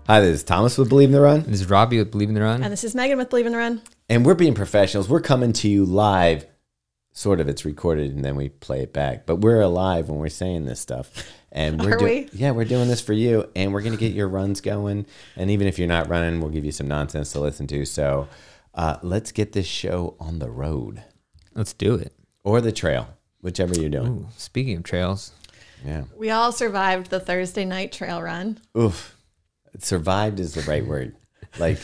Hi, this is Thomas with Believe in the Run. This is Robbe with Believe in the Run. And this is Megan with Believe in the Run. And we're being professionals. We're coming to you live. Sort of, it's recorded and then we play it back. But we're alive when we're saying this stuff. And we're Yeah, we're doing this for you. And we're going to get your runs going. And even if you're not running, we'll give you some nonsense to listen to. So let's get this show on the road. Let's do it. Or the trail, whichever you're doing. Ooh, speaking of trails. Yeah. We all survived the Thursday night trail run. Oof. Survived is the right word. Like,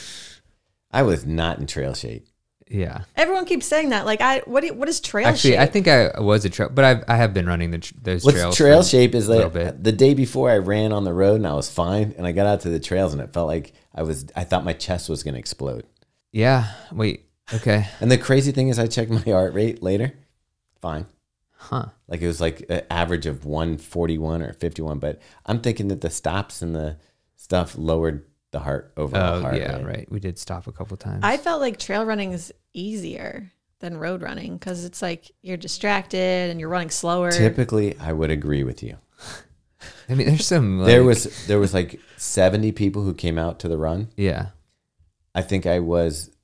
I was not in trail shape. Yeah. Everyone keeps saying that. Like, what is trail Actually, shape? I think I was a trail, but I have been running those trails. What's trail shape is like the day before I ran on the road and I was fine, and I got out to the trails and it felt like I thought my chest was going to explode. Yeah. Wait. Okay. And the crazy thing is I checked my heart rate later. Fine. Huh. Like it was like an average of 141 or 51, but I'm thinking that the stops and the stuff lowered the overall heart yeah, rate. right. We did stop a couple times. I felt like trail running is easier than road running because it's like you're distracted and you're running slower. Typically, I would agree with you. I mean, there's some. Like, there was like 70 people who came out to the run. Yeah. I think I was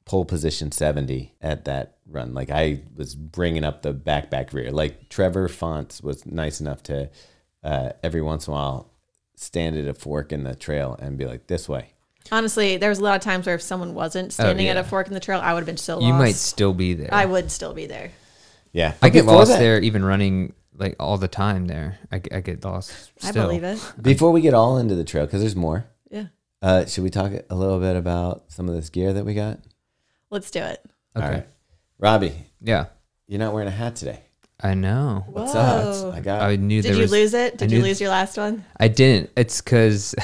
pole position 70 at that run. Like I was bringing up the back rear. Like Trevor Fonts was nice enough to every once in a while stand at a fork in the trail and be like, this way. Honestly, there was a lot of times where if someone wasn't standing at a fork in the trail, I would have been so lost. You might still be there. I would still be there. Yeah. I get lost there even running like all the time there. I get lost still. I believe it. Before we get all into the trail, because there's more. Yeah. Should we talk a little bit about some of this gear that we got? Let's do it. Okay. All right. Robbe. Yeah. You're not wearing a hat today. I know. What's Whoa. up? I knew Did you lose it? Did you lose your last one? I didn't. It's because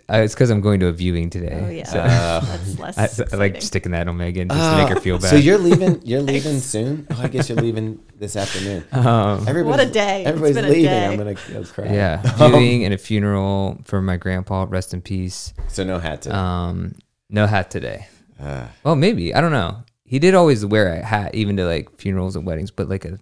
I'm going to a viewing today. Oh yeah. So That's less I like sticking that on Megan just to make her feel bad. So you're leaving? You're leaving soon? Oh, I guess you're leaving this afternoon. What a day! Everybody's It's been leaving. a day. I'm gonna go cry. Yeah, viewing and a funeral for my grandpa. Rest in peace. So no hat today. No hat today. Well, maybe, I don't know. He did always wear a hat, even to like funerals and weddings, but like a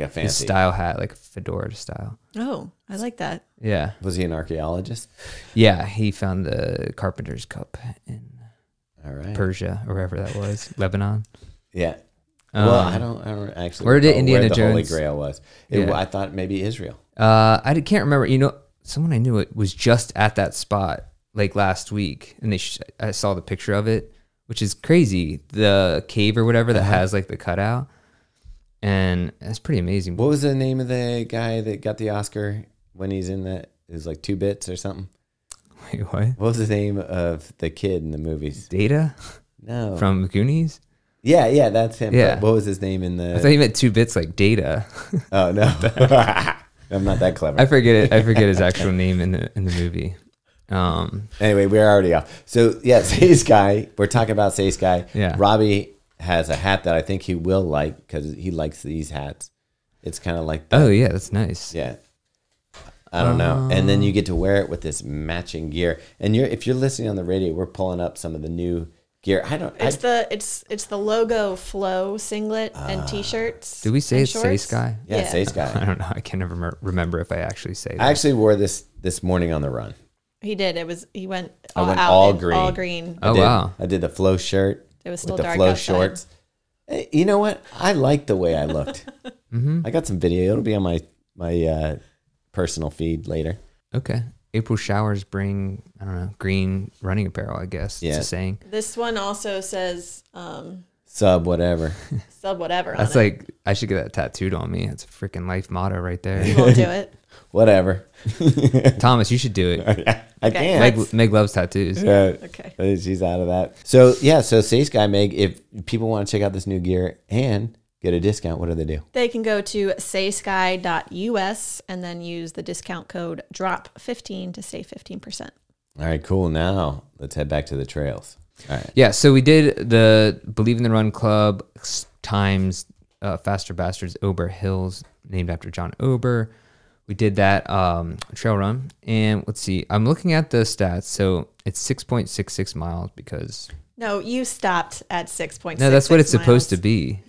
fancy style hat, like a fedora style. Oh, I like that. Yeah. Was he an archaeologist? Yeah, he found the Carpenter's Cup in Persia or wherever that was, Lebanon. Yeah. Well, I don't actually. Where did Indiana where the Jones? Holy Grail was? I thought maybe Israel. I can't remember. You know, someone I knew it was just at that spot like last week, and I saw the picture of it, which is crazy. The cave or whatever that has like the cutout, and that's pretty amazing. What was the name of the guy that got the Oscar when he's in that? It was like 2 Bits or something. Wait, what? What was the name of the kid in the movies? Data? No. From Goonies? Yeah, that's him. Yeah. But what was his name in the? I thought you meant 2 Bits like Data. Oh no, I'm not that clever. I forget his actual name in the movie. Anyway, we're already off. So yeah, Say's guy. We're talking about Say's guy. Yeah. Robbe has a hat that I think he will like because he likes these hats. It's kind of like that. Oh yeah, that's nice. Yeah. I don't know. And then you get to wear it with this matching gear. And if you're listening on the radio, we're pulling up some of the new gear. It's the logo flow singlet and t-shirts. Did we say it's shorts? Say's guy? Yeah, Say's guy. I don't know. I can never remember if I actually say that. I actually wore this morning on the run. He did. He went I went out all in green. all green. Wow. I did the flow shirt. It was still with the dark flow outside. shorts. You know what? I like the way I looked. I got some video. It'll be on my personal feed later. Okay. April showers bring, I don't know, green running apparel, I guess. Yeah. It's a saying. This one also says Sub whatever. sub whatever on That's it. like, I should get that tattooed on me. That's a freaking life motto right there. You won't do it. Whatever. Thomas, you should do it. I Okay. can't. Meg loves tattoos. Okay. She's out of that. So yeah, Say's guy, Meg, if people want to check out this new gear and get a discount, what do they do? They can go to saysky.us and then use the discount code DROP15 to save 15%. All right, cool. Now let's head back to the trails. All right. Yeah, so we did the Believe in the Run Club times Faster Bastards Ober Hills, named after John Ober. We did that trail run, and let's see. I'm looking at the stats, so it's 6.66 miles because... No, you stopped at 6.6. No, that's what it's supposed to be.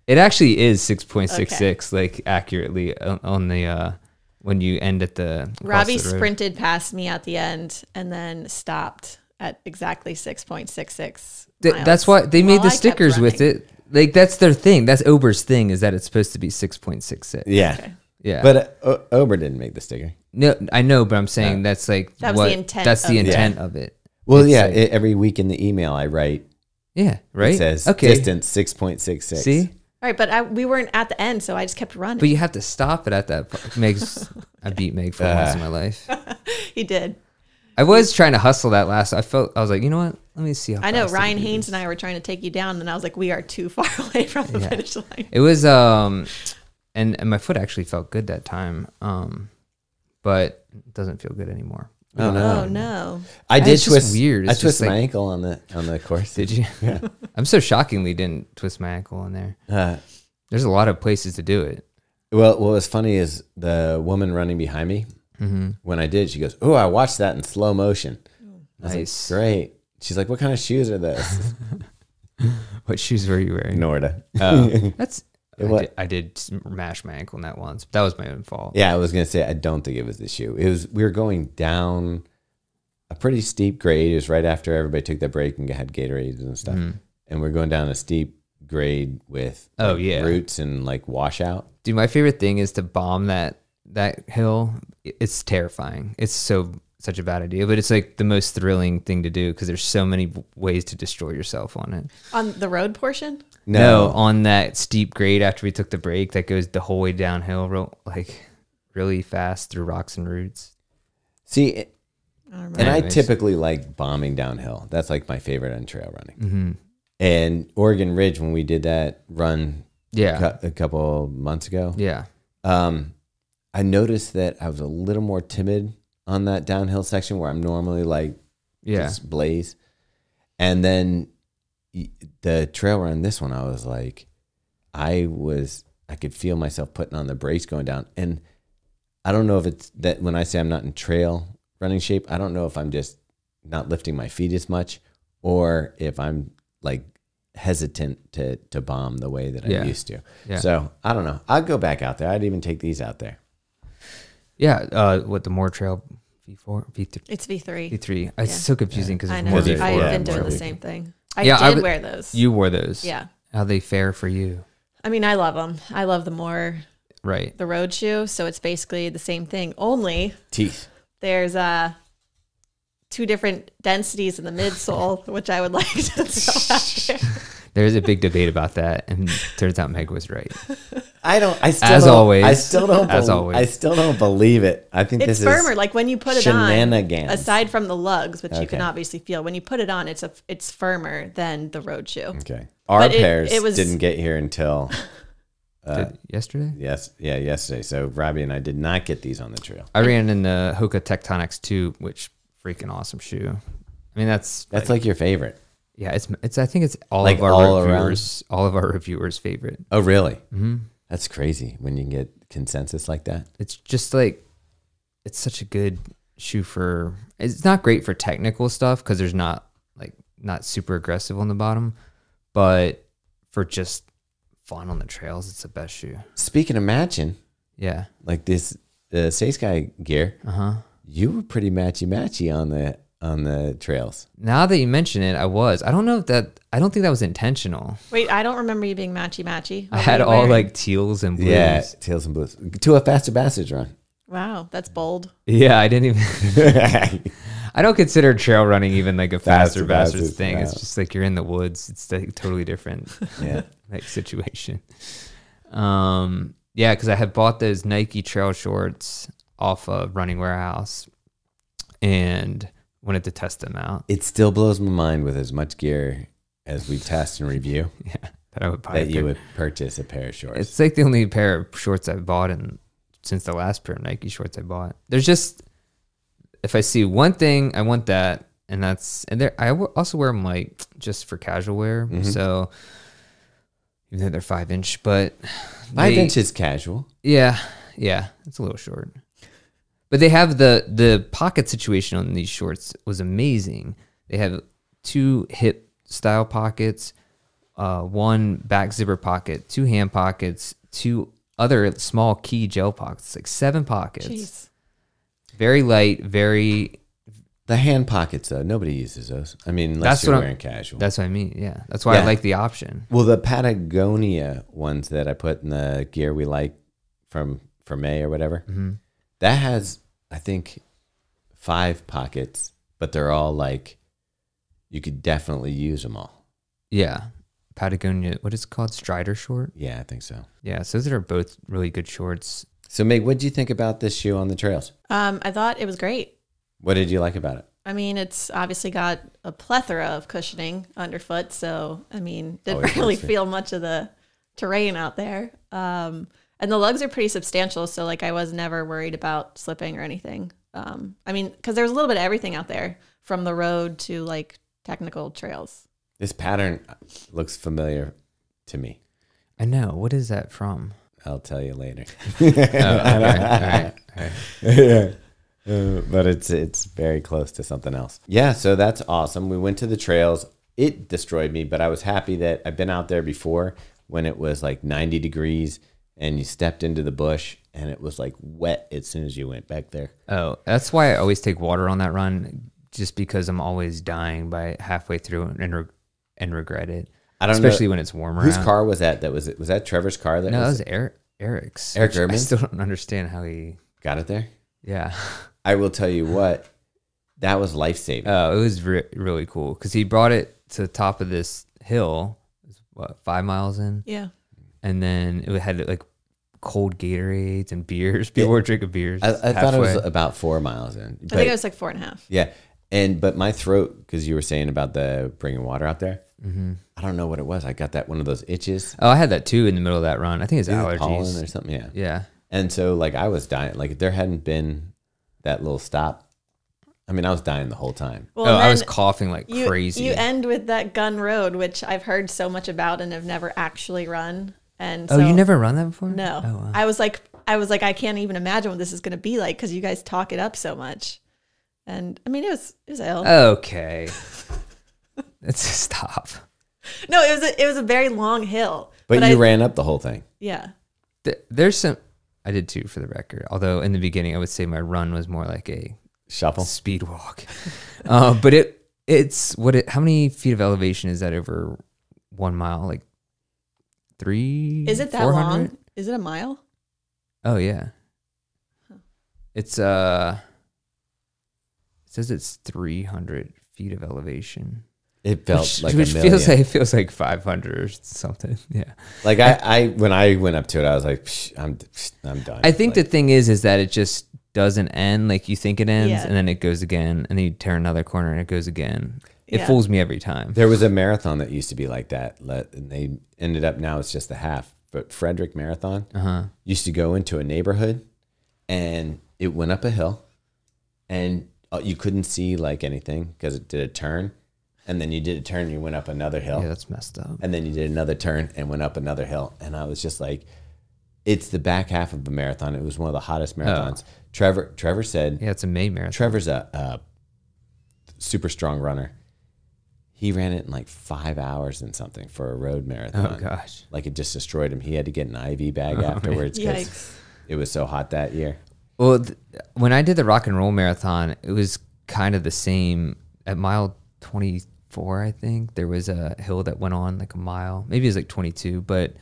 It actually is 6.66, like accurately on the when you end at the Robbie sprinted past me at the end and then stopped at exactly 6.66 miles. That's why they made the stickers with it. Like, that's their thing. That's Ober's thing, is that it's supposed to be 6.66. Yeah. Okay. Yeah. But Ober didn't make the sticker. No, I know, but I'm saying that's like that was the intent. That's the intent of it. Well, It's yeah. like, Every week in the email I write, yeah, right. it says okay. distance 6.66. See, All right, but we weren't at the end, so I just kept running. but you have to stop it at that. I beat Meg for once in my life. He did. I was trying to hustle that last. I was like, you know what? Let me see how. I know fast Ryan can do Haynes this. and I were trying to take you down, and I was like, we are too far away from the finish line. It was and my foot actually felt good that time, but it doesn't feel good anymore. Oh no! Oh no! I did It's just twist. weird. I It's just twisted my like- ankle on the course. Did you? Yeah. I'm so shockingly didn't twist my ankle on there. There's a lot of places to do it. Well, what was funny is the woman running behind me. Mm-hmm. When I did, she goes, "Oh, I watched that in slow motion." I was Nice. like, "Great." She's like, "What kind of shoes are those?" What shoes were you wearing? Norda. That's. What? I did mash my ankle in that once. But that was my own fault. Yeah, I was gonna say I don't think it was the shoe. We were going down a pretty steep grade. It was right after everybody took their break and had Gatorades and stuff. Mhm. And we're going down a steep grade with roots and like washout. Dude, my favorite thing is to bomb that hill. It's terrifying. It's such a bad idea, but it's like the most thrilling thing to do because there's so many ways to destroy yourself on it. On the road portion? No, on that steep grade after we took the break that goes the whole way downhill, really fast through rocks and roots. See, I don't remember. and I Anyways. typically like bombing downhill. That's like my favorite on trail running. Mm-hmm. And Oregon Ridge, when we did that run Yeah, a couple months ago, yeah, I noticed that I was a little more timid on that downhill section where I'm normally like yeah. just blaze. And then the trail run, this one, I was like, I could feel myself putting on the brakes going down. And I don't know if it's that when I say I'm not in trail running shape, I don't know if I'm just not lifting my feet as much or if I'm like hesitant to bomb the way that I used to. Yeah. So I don't know. I'd go back out there. I'd even take these out there. Yeah, what the Moore Trail V4, V3, It's V3. V3. It's so confusing because I it's know. more Is it V4. I've Yeah, been doing more the V4. same thing. I Yeah, did wear those. You wore those. Yeah. How they fare for you? I mean, I love them. I love Right. the road shoe. So it's basically the same thing. Only Teeth. there's two different densities in the midsole, which I would like to throw out there. There's a big debate about that, and turns out Meg was right. I still As don't, always. I still don't As always. I still don't believe it. I think It's this firmer. is Like when you put it shenanigans. on, aside from the lugs, which you can Okay. obviously feel, when you put it on, it's firmer than the road shoe. Okay. Our But pairs it was- didn't get here until Yesterday? yesterday. So Robbie and I did not get these on the trail. I ran in the Hoka Tectonics 2, which freaking awesome shoe. I mean, that's Like your favorite. yeah, it's I think it's all Like of our all reviewers' favorite. Oh, really? Mm-hmm. That's crazy when you can get consensus like that. It's just like it's such a good shoe for. It's not great for technical stuff because there's not super aggressive on the bottom, but for just fun on the trails, it's the best shoe. Speaking of matching, Yeah. like this Say Sky gear, you were pretty matchy on the trails. Now that you mention it, I was. I don't think that was intentional. Wait, I don't remember you being matchy. I had all like teals and blues. Yeah, tails and blues to a Faster Bastards run. Wow, that's bold. Yeah, I didn't even. I don't consider trail running even like a faster bastards thing. no. It's just like you're in the woods. It's like totally different Yeah. like situation. Yeah, because I had bought those Nike trail shorts off of Running Warehouse and wanted to test them out. It still blows my mind with as much gear as we test and review Yeah, that I would buy. that you would purchase a pair of shorts. It's like the only pair of shorts I've bought since the last pair of Nike shorts I bought. There's just, if I see one thing, I want that, and I also wear them like just for casual wear. Mm-hmm. So even though they're 5-inch, but 5 inches casual. yeah, it's a little short. But they have the pocket situation on these shorts was amazing. They have 2 hip style pockets, 1 back zipper pocket, 2 hand pockets, 2 other small key gel pockets, like 7 pockets. Jeez. Very light, very... The hand pockets, though, nobody uses those. I mean, unless you're wearing casual. That's what I mean, yeah. That's why I like the option. Well, the Patagonia ones that I put in the gear we like for May or whatever, that has, I think, 5 pockets, but they're all like, you could definitely use them all. Yeah. Patagonia, what is it called? Strider short? Yeah, I think so. Yeah, so those are both really good shorts. So, Meg, what did you think about this shoe on the trails? I thought it was great. What did you like about it? I mean, it's obviously got a plethora of cushioning underfoot. So, I mean, didn't really feel much of the terrain out there. And the lugs are pretty substantial. So, like, I was never worried about slipping or anything. I mean, because there's a little bit of everything out there from the road to, like, technical trails. This pattern looks familiar to me. I know. What is that from? I'll tell you later. All right. Yeah. But it's very close to something else. Yeah, so that's awesome. We went to the trails. It destroyed me, but I was happy that I've been out there before when it was like 90 degrees and you stepped into the bush and it was like wet as soon as you went back there. Oh, that's why I always take water on that run, just because I'm always dying by halfway through and regret it. I don't especially know. when it's warmer. Whose out. car was that? Was that Trevor's car? No, that was Eric's. Eric Urban? I still don't understand how he got it there. Yeah. I will tell you what, that was life-saving. Oh, it was really cool because he brought it to the top of this hill. It was, what, 5 miles in? Yeah. And then it had like cold Gatorades and beers. People were drinking beers. I thought it was about 4 miles in. I think it was like 4.5. Yeah. But my throat, because you were saying about the bringing water out there, I don't know what it was. I got one of those itches. Oh, I had that too in the middle of that run. I think it's allergies. Pollen or something, yeah. Yeah. And so, like, I was dying. Like, if there hadn't been that little stop, I mean, I was dying the whole time. Well, I was coughing like crazy. You end with that Gun Road, which I've heard so much about and have never actually run. And so, you never run that before? No. Oh, wow. I was like, I can't even imagine what this is going to be like because you guys talk it up so much. And I mean, it was ill. Okay. Let's stop. No, it was a very long hill. But you ran up the whole thing. Yeah. There's some. I did too, for the record. Although in the beginning, I would say my run was more like a shuffle speed walk. But it's how many feet of elevation is that over 1 mile? Like 300? Is it that 400? long? Is it a mile? Oh yeah. Huh. It's it says it's 300 feet of elevation. It felt like which a million. feels like 500 or something. Yeah. Like I when I went up to it, I was like, I'm done. I think the thing is that it just doesn't end like you think it ends, and then it goes again, and then you turn another corner and it goes again. It fools me every time. There was a marathon that used to be like that, and they ended up now it's just a half. But Frederick Marathon used to go into a neighborhood, and it went up a hill, and you couldn't see like anything because it did a turn. And then you did a turn, you went up another hill. Yeah, that's messed up. And then you did another turn and went up another hill. And I was just like, it's the back half of the marathon. It was one of the hottest marathons. Trevor said... Yeah, it's a May marathon. Trevor's a super strong runner. He ran it in like 5 hours and something for a road marathon. Oh, gosh. Like it just destroyed him. He had to get an IV bag afterwards because it was so hot that year. Well, when I did the rock and roll marathon, it was kind of the same at mile 24, I think. There was a hill that went on like a mile. Maybe it was like 22, but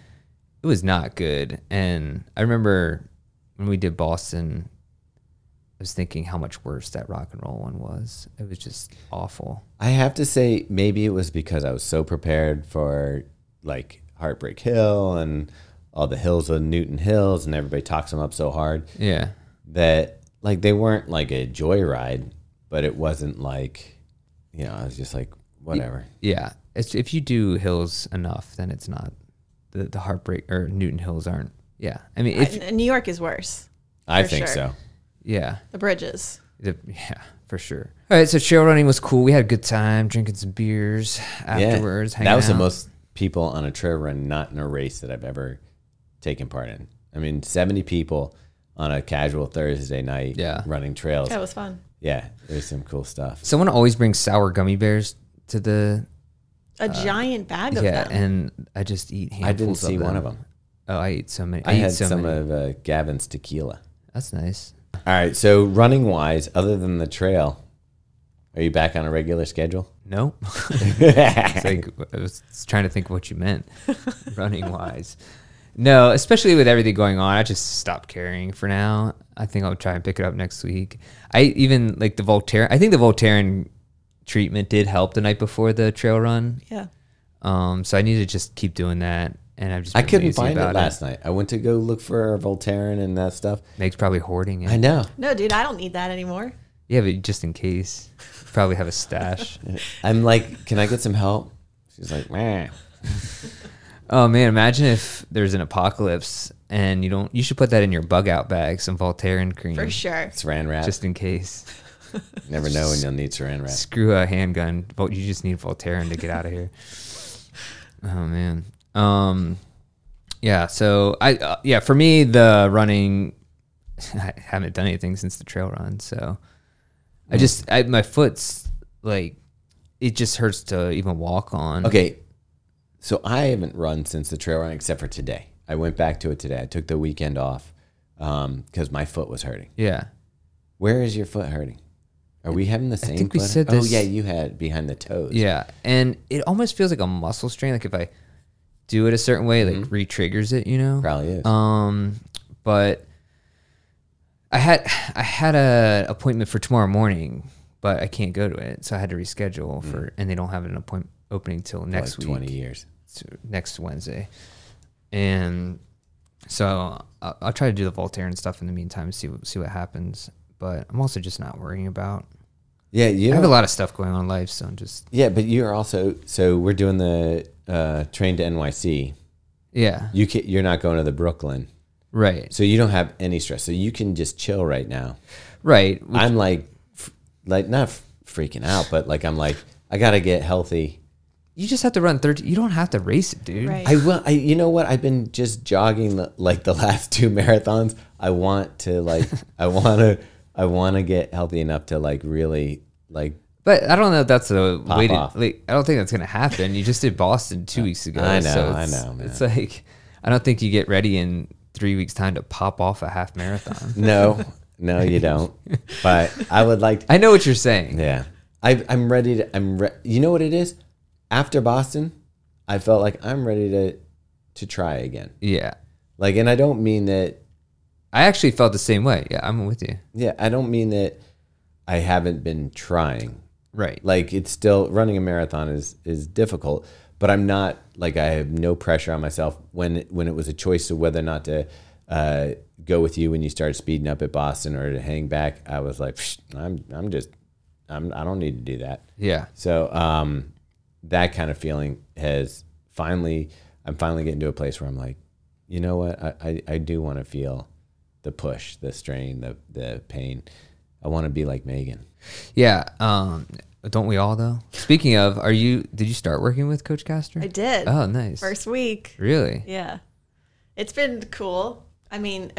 it was not good. And I remember when we did Boston, I was thinking how much worse that rock and roll one was. It was just awful. I have to say, maybe it was because I was so prepared for like Heartbreak Hill and all the hills of Newton Hills, and everybody talks them up so hard. Yeah. That like they weren't like a joyride, but it wasn't like, you know, I was just like, whatever. Yeah. If you do hills enough, then it's not the Heartbreak or Newton Hills aren't. Yeah. I mean, New York is worse. I think so. Yeah. The bridges. Yeah, for sure. All right. So trail running was cool. We had a good time drinking some beers afterwards. Yeah, that was the most people on a trail run, not in a race that I've ever taken part in. I mean, 70 people on a casual Thursday night running trails. That was fun. Yeah, there's some cool stuff. Someone always brings sour gummy bears to a giant bag of them. Yeah, and I just eat handfuls. I didn't see of them. one of them. Oh, I eat so many. I had some of Gavin's tequila. That's nice. All right. So running wise, other than the trail, are you back on a regular schedule? No. It's like, I was trying to think of what you meant, running wise. No, especially with everything going on, I just stopped caring for now. I think I'll try and pick it up next week. I even like the Voltaren. I think the Voltaren treatment did help the night before the trail run. Yeah. So I need to just keep doing that. And I've just I couldn't find it last night. I went to go look for Voltaren and that stuff. Meg's probably hoarding it. I know. No, dude, I don't need that anymore. Yeah, but just in case. Probably have a stash. I'm like, can I get some help? She's like, man. Oh man, imagine if there's an apocalypse and you should put that in your bug out bag, some Voltaren cream. For sure. Saran wrap. Just in case. Never know when you'll need saran wrap. Screw a handgun. You just need Voltaren to get out of here. Oh man. Yeah, so for me, the running, I haven't done anything since the trail run. So my foot's like, it just hurts to even walk on. Okay. So I haven't run since the trail run except for today. I went back to it today. I took the weekend off because my foot was hurting. Yeah. Where is your foot hurting? Are we having the same? I think we foot? said this. Oh yeah, you had it behind the toes. Yeah, and it almost feels like a muscle strain. Like if I do it a certain way, like re-triggers it. You know, Probably is. But I had a appointment for tomorrow morning, but I can't go to it, so I had to reschedule and they don't have an appointment opening till next week. 20 years. So next Wednesday, and so I'll try to do the Voltaren stuff in the meantime, see what happens. But I'm also just not worrying about. Yeah, I have a lot of stuff going on in life, so I'm just. Yeah, but you're also we're doing the train to NYC. Yeah. You're not going to the Brooklyn. Right. So you don't have any stress. So you can just chill right now. Right. I'm like not freaking out, but like I'm like I gotta get healthy. You just have to run 30. You don't have to race it, dude. Right. I will. You know what? I've been just jogging the last 2 marathons. I want to I want to get healthy enough to like really like. But I don't know if that's a way to. Off. Like, I don't think that's gonna happen. You just did Boston 2 weeks ago. I know. So I know, man. It's like I don't think you get ready in 3 weeks' time to pop off a half marathon. No, you don't. But I would like. I know what you're saying. Yeah, I'm ready to. You know what it is? After Boston, I felt like I'm ready to try again. Yeah. Like, and I don't mean that. I actually felt the same way. Yeah, I'm with you. Yeah, I don't mean that I haven't been trying. Right. Like, it's still running a marathon is difficult, but I'm not like I have no pressure on myself when it was a choice of whether or not to go with you when you started speeding up at Boston or to hang back. I was like, I don't need to do that. Yeah. So that kind of feeling I'm finally getting to a place where I'm like, you know what? I do want to feel the push, the strain, the pain. I want to be like Megan. Yeah. Don't we all though? Speaking of, did you start working with Coach Kastor? I did. Oh, nice. First week. Really? Yeah. It's been cool. I mean,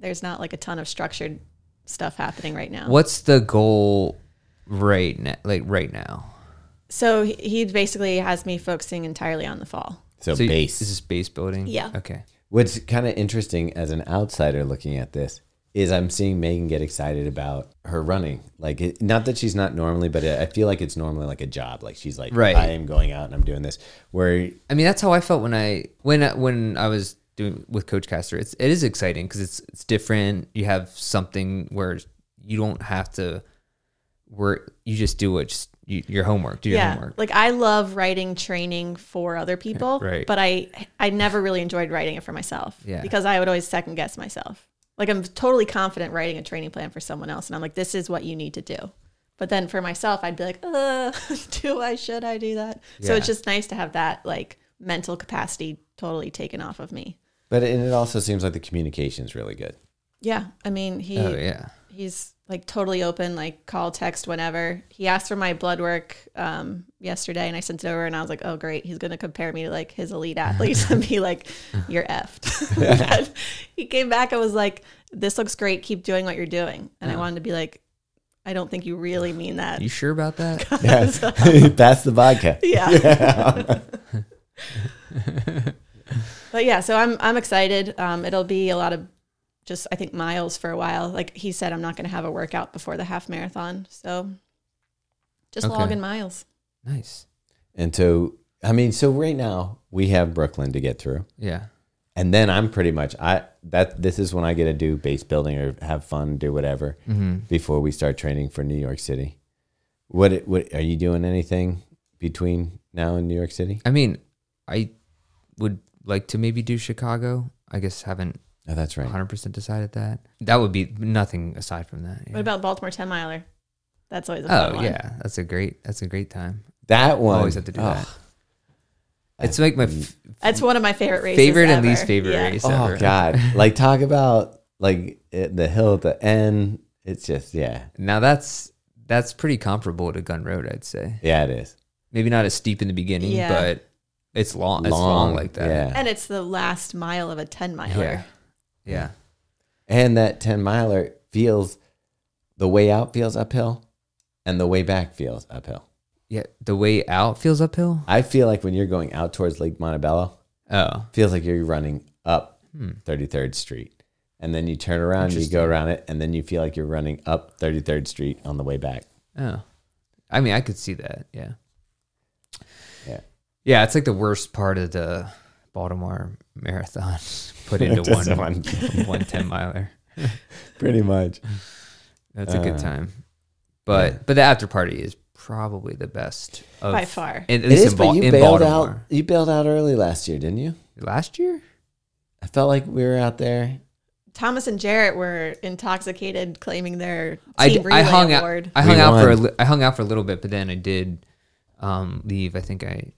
there's not like a ton of structured stuff happening right now. What's the goal right now? So he basically has me focusing entirely on the fall. So base. Is this base building? Yeah. Okay. What's kind of interesting as an outsider looking at this is I'm seeing Megan get excited about her running. Like, not that she's not normally, but I feel like it's normally like a job. Like she's like, right. I am going out and I'm doing this. Where I mean, that's how I felt when I was doing with Coach Kastor. It is exciting because it's different. You have something where you don't have to work. You just do your homework. Do your homework. Like I love writing training for other people, right. But I never really enjoyed writing it for myself. Yeah. Because I would always second guess myself. Like I'm totally confident writing a training plan for someone else, and I'm like, this is what you need to do. But then for myself, I'd be like, should I do that? Yeah. So it's just nice to have that like mental capacity totally taken off of me. But it also seems like the communication is really good. Yeah. I mean, he's like totally open, like call, text, whenever. He asked for my blood work yesterday and I sent it over and I was like, oh great. He's going to compare me to like his elite athletes and be like, you're effed. He came back and was like, this looks great. Keep doing what you're doing. And I wanted to be like, I don't think you really mean that. You sure about that? Yeah. That's the vodka. Yeah. But yeah, so I'm excited. It'll be a lot of just, I think, miles for a while. Like he said, I'm not going to have a workout before the half marathon. So just logging miles. Nice. And so, I mean, so right now we have Brooklyn to get through. Yeah. And then I'm pretty much, this is when I get to do base building or have fun, do whatever before we start training for New York City. What are you doing anything between now and New York City? I mean, I would like to maybe do Chicago. I guess haven't. Oh, that's right. 100% decided that. That would be nothing aside from that. Yeah. What about Baltimore 10 miler? That's always a fun one. Oh yeah, that's a great time. That one. Always have to do that. It's like my that's one of my favorite races. Favorite ever. and least favorite race ever. Oh God! Like talk about like the hill at the end. It's just Now that's pretty comparable to Gun Road, I'd say. Yeah, it is. Maybe not as steep in the beginning, but it's long. It's long like that. Yeah. And it's the last mile of a 10 miler. Yeah. And that 10 miler feels, the way out feels uphill, and the way back feels uphill. Yeah, the way out feels uphill. I feel like when you're going out towards Lake Montebello, feels like you're running up 33rd Street. And then you turn around, you go around it, and then you feel like you're running up 33rd Street on the way back. Oh. I mean, I could see that, yeah. Yeah. Yeah, it's like the worst part of the Baltimore Marathon put into one 10 miler. Pretty much. That's a good time. But the after party is probably the best by far. It is, but you bailed out. You bailed out early last year, didn't you? Last year? I felt like we were out there. Thomas and Jarrett were intoxicated, claiming their team relay award. I hung out for a little bit, but then I did leave. I think I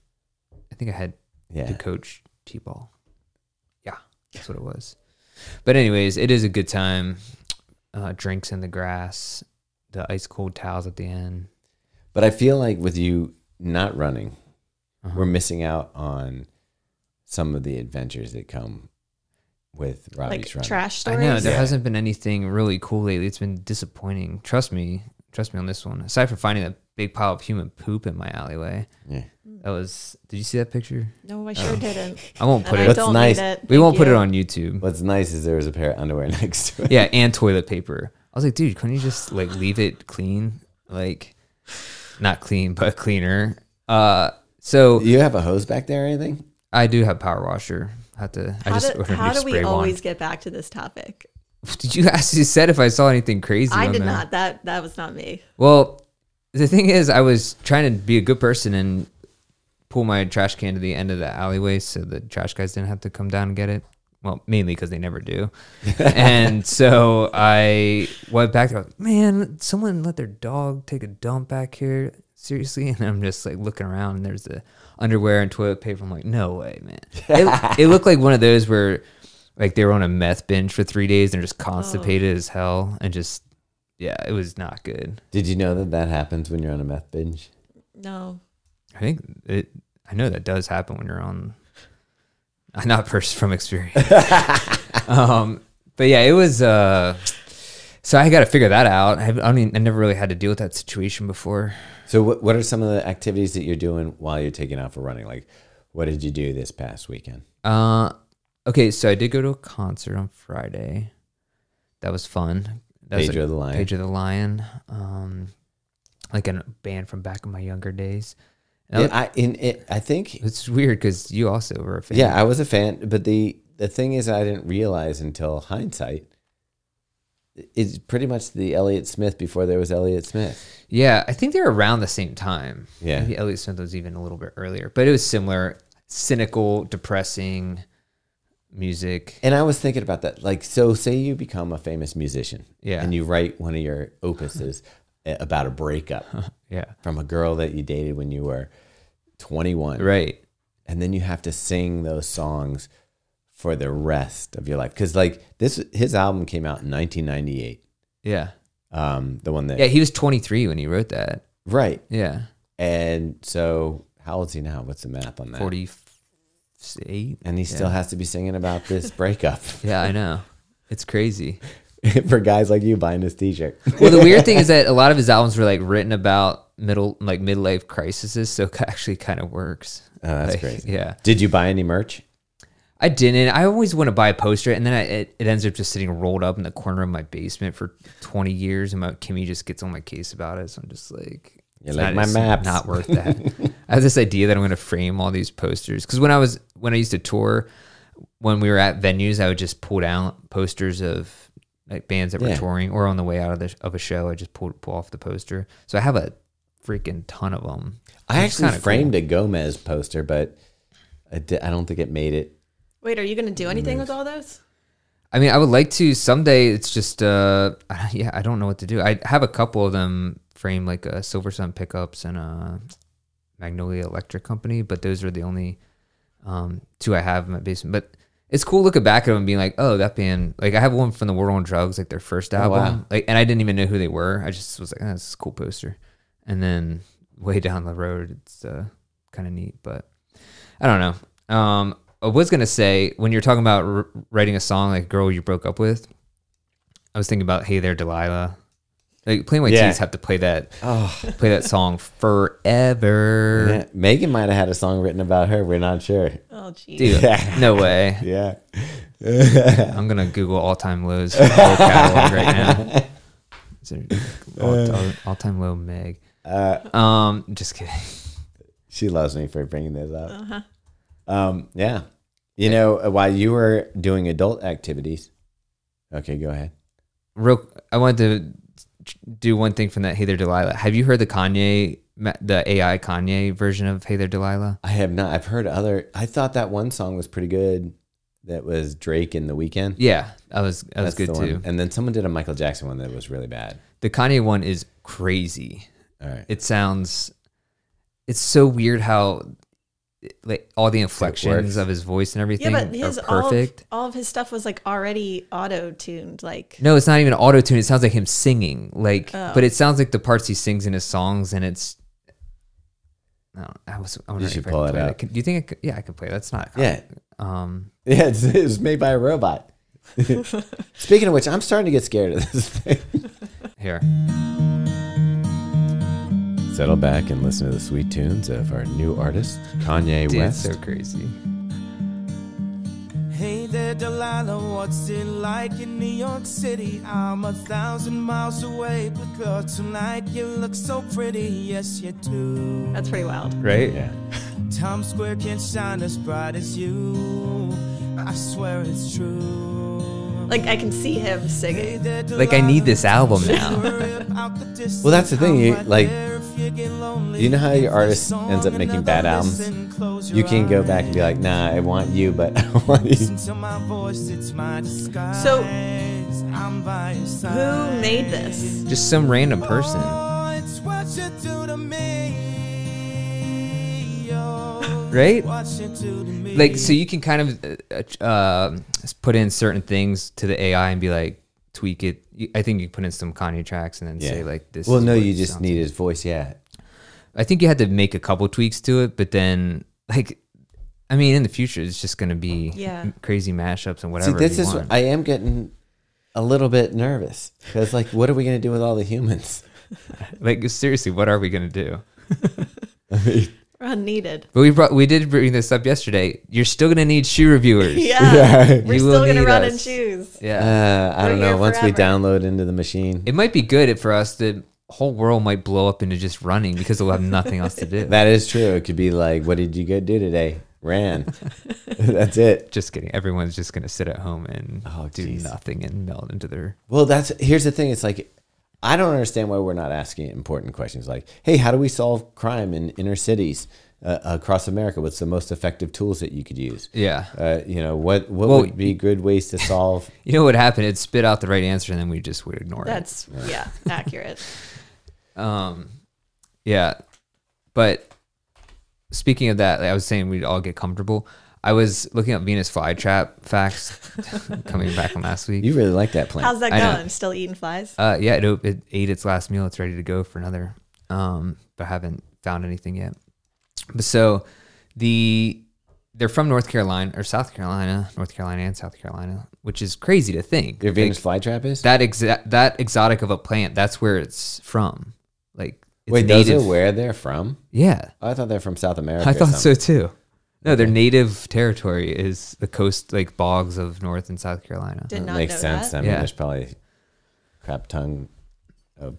had to coach T-ball. Yeah, that's what it was. But anyways, it is a good time. Drinks in the grass, the ice cold towels at the end. But I feel like with you not running, we're missing out on some of the adventures that come with Robbe's running. Trash stories. I know there hasn't been anything really cool lately. It's been disappointing. Trust me on this one. Aside from finding a big pile of human poop in my alleyway. Yeah. That was. Did you see that picture? No, I sure didn't. I won't put it. What's nice? We won't put it on YouTube. What's nice is there was a pair of underwear next to it. Yeah, and toilet paper. I was like, dude, couldn't you just like leave it clean? Like, not clean, but cleaner. So you have a hose back there or anything? I do have power washer. I how do we always get back to this topic? Did you ask? You said if I saw anything crazy. I did not. That was not me. Well, the thing is, I was trying to be a good person and pull my trash can to the end of the alleyway so the trash guys didn't have to come down and get it. Well, mainly because they never do. And so I went back there. Man, someone let their dog take a dump back here. Seriously? And I'm just like looking around and there's the underwear and toilet paper. I'm like, no way, man. It looked like one of those where like they were on a meth binge for 3 days and they're just constipated as hell. And just, yeah, it was not good. Did you know that happens when you're on a meth binge? No. I know that does happen when you're on, not from experience. But yeah, it was, so I got to figure that out. I never really had to deal with that situation before. So what are some of the activities that you're doing while you're taking out for running? Like, what did you do this past weekend? Okay, so I did go to a concert on Friday. That was fun. Pedro the Lion. Pedro the Lion. Like a band from back in my younger days. I think it's weird because you also were a fan. Yeah, I was a fan, but the thing is, I didn't realize until hindsight. It's pretty much the Elliott Smith before there was Elliott Smith. Yeah, I think they were around the same time. Yeah, maybe Elliott Smith was even a little bit earlier, but it was similar, cynical, depressing music. And I was thinking about that. Like, so say you become a famous musician, and you write one of your opuses about a breakup, from a girl that you dated when you were 21, right? And then you have to sing those songs for the rest of your life, because like his album came out in 1998. Yeah, the one that he was 23 when he wrote that, right? Yeah, and so how old is he now? What's the math on that? 48, and he still has to be singing about this breakup. Yeah, I know, it's crazy. For guys like you buying this t-shirt. Well, the weird thing is that a lot of his albums were like written about midlife crises, so it actually kind of works. Oh, that's crazy. Yeah. Did you buy any merch? I didn't. I always want to buy a poster, and then it ends up just sitting rolled up in the corner of my basement for 20 years, and Kimmy just gets on my case about it. So I'm just like, you're like, my maps. Not worth that. I have this idea that I'm going to frame all these posters because when I used to tour, when we were at venues, I would just pull down posters of like bands that were touring, or on the way out of a show, I just pull off the poster. So I have a freaking ton of them. I actually framed a Gomez poster, but I don't think it made it. Wait, are you going to do anything with all those? I mean, I would like to someday. It's just, I don't know what to do. I have a couple of them framed, like a Silver Sun Pickups and a Magnolia Electric Company, but those are the only two I have in my basement. But it's cool looking back at them and being like, oh, that band. Like, I have one from the War on Drugs, like their first album. Wow. Like, and I didn't even know who they were. I just was like, oh, this is a cool poster. And then way down the road, it's kind of neat, but I don't know. I was going to say, when you're talking about writing a song like Girl You Broke Up With, I was thinking about Hey There, Delilah. Like, Plain White T's have to play that song forever. Yeah. Megan might have had a song written about her. We're not sure. Oh, geez. Dude, no way. Yeah. I'm going to Google all-time lows for the whole catalog right now. Is there all-time low Meg? Just kidding. She loves me for bringing this up. Yeah. You know, while you were doing adult activities. Okay, go ahead. I wanted to do one thing from that Hey There, Delilah. Have you heard the AI Kanye version of Hey There, Delilah? I have not. I've heard I thought that one song was pretty good. That was Drake and The Weeknd. Yeah, that was good too. And then someone did a Michael Jackson one that was really bad. The Kanye one is crazy. All right. It's so weird how like all the inflections of his voice and everything are perfect. All of his stuff was like already auto-tuned. Like, no, it's not even auto-tuned. It sounds like him singing. Like, but it sounds like the parts he sings in his songs, and it's. You should pull it up. Do you think? I could play it. That's not. Yeah. It was made by a robot. Speaking of which, I'm starting to get scared of this thing. Here. Settle back and listen to the sweet tunes of our new artist, Kanye West. It's so crazy. Hey there, Delilah, what's it like in New York City? I'm 1,000 miles away, but girl, tonight you look so pretty, yes you do. That's pretty wild. Right? Yeah. Times Square can't shine as bright as you. I swear it's true. Like, I can see him singing. Like, I need this album now. Well, that's the thing. You know how your artist ends up making bad albums? You can go back and be like, nah, I want you, but I want you. So, who made this? Just some random person. Right? Like, so you can kind of put in certain things to the AI and be like, tweak it. I think you put in some Kanye tracks and then say like this. Well, no, you just need his voice. Yeah. I think you had to make a couple tweaks to it, but then like, I mean, in the future, it's just going to be crazy mashups and whatever. See, I am getting a little bit nervous because like, what are we going to do with all the humans? Like, seriously, what are we going to do? I mean, We're unneeded. But we did bring this up yesterday. You're still going to need shoe reviewers. We're still going to run in shoes. Yeah. I don't know. Once we download into the machine. It might be good for us. The whole world might blow up into just running because we'll have nothing else to do. That is true. It could be like, what did you go do today? Ran. That's it. Just kidding. Everyone's just going to sit at home and do nothing and meld into their... Well, here's the thing. It's like, I don't understand why we're not asking important questions like, hey, how do we solve crime in inner cities across America? What's the most effective tools that you could use? Yeah. What would be good ways to solve? You know what happened? It'd spit out the right answer and then we just would ignore it. That's accurate. Yeah. But speaking of that, like I was saying we'd all get comfortable. I was looking up Venus flytrap facts coming back from last week. You really like that plant. How's that going? Still eating flies? Yeah, it ate its last meal. It's ready to go for another. But I haven't found anything yet. But so they're from North Carolina and South Carolina, which is crazy to think. Your Venus flytrap is? That exotic of a plant, that's where it's from. Like, it's wait, native. those are where they're from? Yeah. Oh, I thought they're from South America. I thought so too. No, their native territory is the coast, like bogs of North and South Carolina. Did not Makes know sense. that. I mean, Yeah. there's probably crap tongue of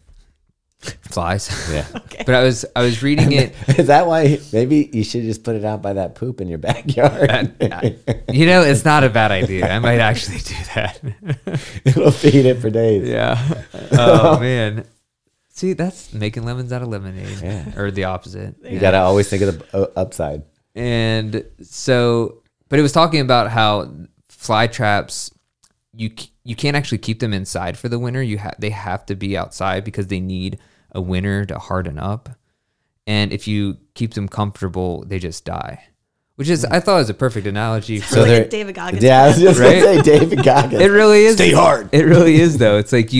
Flies. yeah. But I was reading it. Is that why maybe you should just put it out by that poop in your backyard? You know, it's not a bad idea. I might actually do that. It'll feed it for days. Yeah. Oh man. See, that's making lemons out of lemonade, Yeah. or the opposite. You got to always think of the upside. And so, but it was talking about how fly traps, you can't actually keep them inside for the winter. They have to be outside because they need a winter to harden up. And if you keep them comfortable, they just die. Which is, I thought, was a perfect analogy. So like a David Goggins. Yeah, I was just Right? going to say David Goggins. It really is. Stay hard. It really is, though. It's like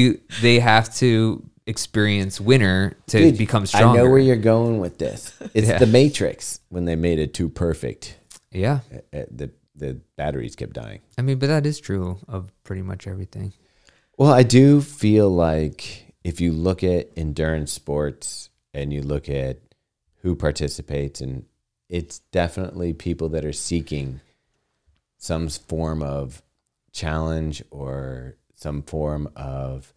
they have to experience winter to Dude, become stronger. I know where you're going with this. It's Yeah. the Matrix when they made it too perfect. Yeah. The batteries kept dying. I mean, but that is true of pretty much everything. Well, I do feel like if you look at endurance sports and you look at who participates, and it's definitely people that are seeking some form of challenge or some form of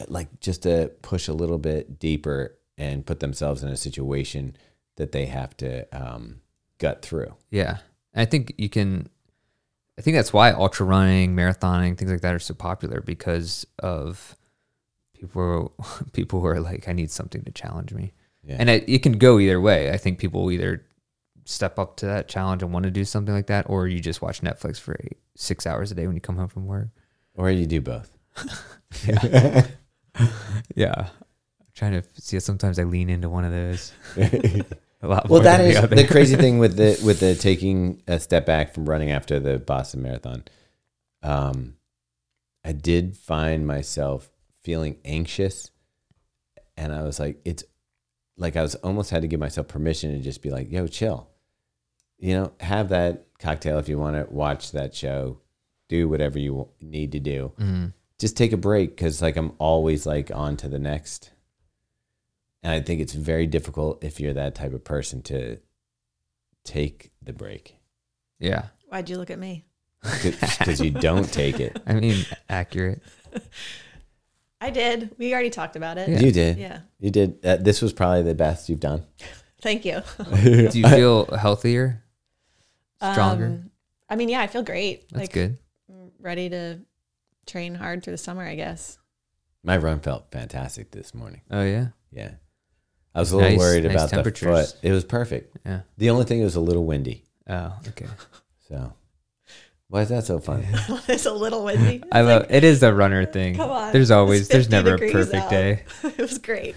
like just to push a little bit deeper and put themselves in a situation that they have to gut through. Yeah. I think that's why ultra running, marathoning, things like that are so popular, because of people who are like, I need something to challenge me. Yeah. And it can go either way. I think people either step up to that challenge and want to do something like that, or you just watch Netflix for 6 hours a day when you come home from work. Or you do both. Yeah. Yeah. I'm trying to see if sometimes I lean into one of those. A lot Well, more that than is other. the crazy thing with the taking a step back from running after the Boston Marathon. I did find myself feeling anxious, and I was like, it's like I was almost had to give myself permission to just be like, yo, chill. You know, have that cocktail if you want to watch that show, do whatever you need to do. Mm-hmm. Just take a break, because like I'm always like on to the next. And I think it's very difficult if you're that type of person to take the break, Yeah. Why'd you look at me? because you don't take it. I mean, accurate. I did. We already talked about it. Yeah. You did. Yeah. You did. This was probably the best you've done. Thank you. Do you feel healthier? Stronger? I mean, yeah, I feel great. That's like, good. I'm ready to train hard through the summer, I guess. My run felt fantastic this morning. Oh, yeah. Yeah. I was a little Nice- worried nice about the temperatures. foot. It was perfect. Yeah. The only thing, it was a little windy. Oh, okay. So why is that so fun? It's a little windy. I love it. Is a runner thing. Come on. There's It's there's 50 never a degrees perfect out. day. It was great.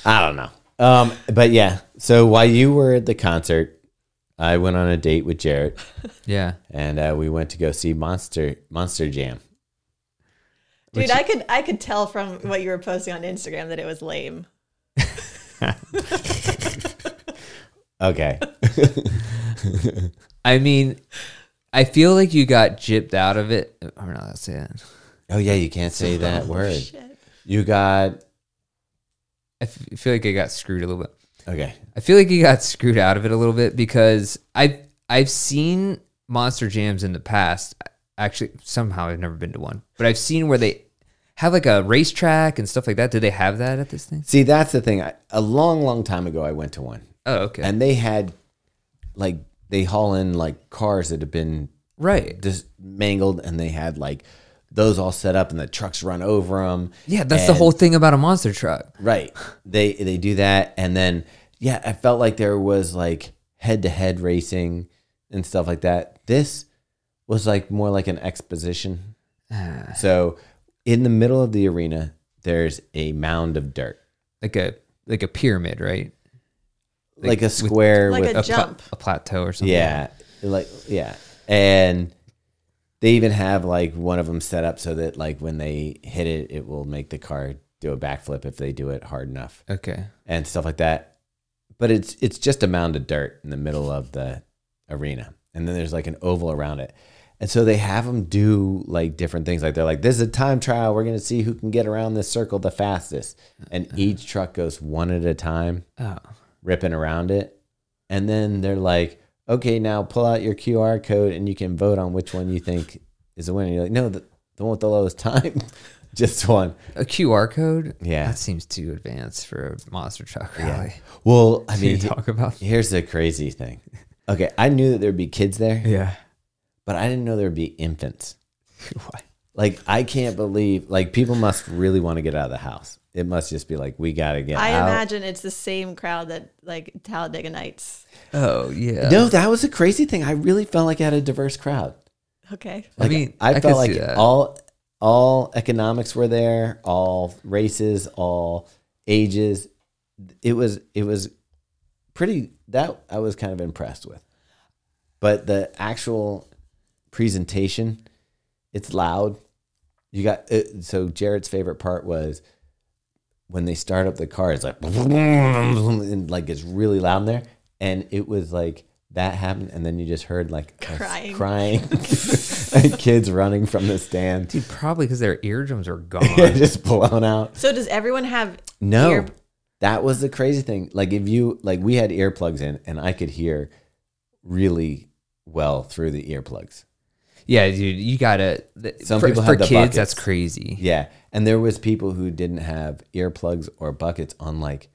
I don't know. But yeah. So while you were at the concert, I went on a date with Jarrett, Yeah. and we went to go see Monster Jam. Dude, I could tell from what you were posting on Instagram that it was lame. Okay. I mean, I feel like you got gypped out of it. Or no, that's it. Oh yeah, you can't say that word. Shit. You got I feel like I got screwed a little bit. okay. I feel like you got screwed out of it a little bit, because I've seen Monster Jams in the past. Actually, somehow I've never been to one, but I've seen where they have like a racetrack and stuff like that. Do they have that at this thing? See, that's the thing. A long time ago, I went to one, Oh, okay. and they had like they haul in like cars that have been right. just mangled, and they had like those all set up, and the trucks run over them. Yeah, that's the whole thing about a monster truck. Right. They do that, and then yeah, I felt like there was like head-to-head racing and stuff like that. This was like more like an exposition. So in the middle of the arena, there's a mound of dirt, Like a pyramid, right? like a square Like with a jump. A plateau or something. yeah, and they even have like one of them set up so that like when they hit it, it will make the car do a backflip if they do it hard enough Okay. and stuff like that. But it's just a mound of dirt in the middle of the arena, and then there's like an oval around it. And so they have them do like different things. Like they're like, this is a time trial. We're going to see who can get around this circle the fastest. And each truck goes one at a time, Oh. ripping around it. And then they're like, okay, now pull out your QR code and you can vote on which one you think is the winner. You're like, no, the one with the lowest time. Just one. A QR code? Yeah. That seems too advanced for a monster truck rally. Yeah. Well, I mean, talk about. Here's the crazy thing. Okay, I knew that there'd be kids there. Yeah. But I didn't know there'd be infants. What? Like, I can't believe, like, people must really want to get out of the house. It must just be like, we got to get out. I imagine it's the same crowd that, like, Talladega Nights. Oh, yeah. No, that was a crazy thing. I really felt like I had a diverse crowd. Okay. Like, I mean, I felt like that. all economics were there, all races, all ages. It was pretty, that I was kind of impressed with. But the actual presentation, it's loud. You got so Jarrett's favorite part was when they start up the car, it's like and like it's really loud in there, and it was like that happened, and then you just heard like crying and kids running from the stand. Dude, probably because their eardrums are gone. Just blown out. So does everyone have No, that was the crazy thing. Like if you like, we had earplugs in, and I could hear really well through the earplugs. Yeah, dude, you gotta. Some for, people for have the kids, buckets. that's crazy. Yeah, and there was people who didn't have earplugs or buckets on like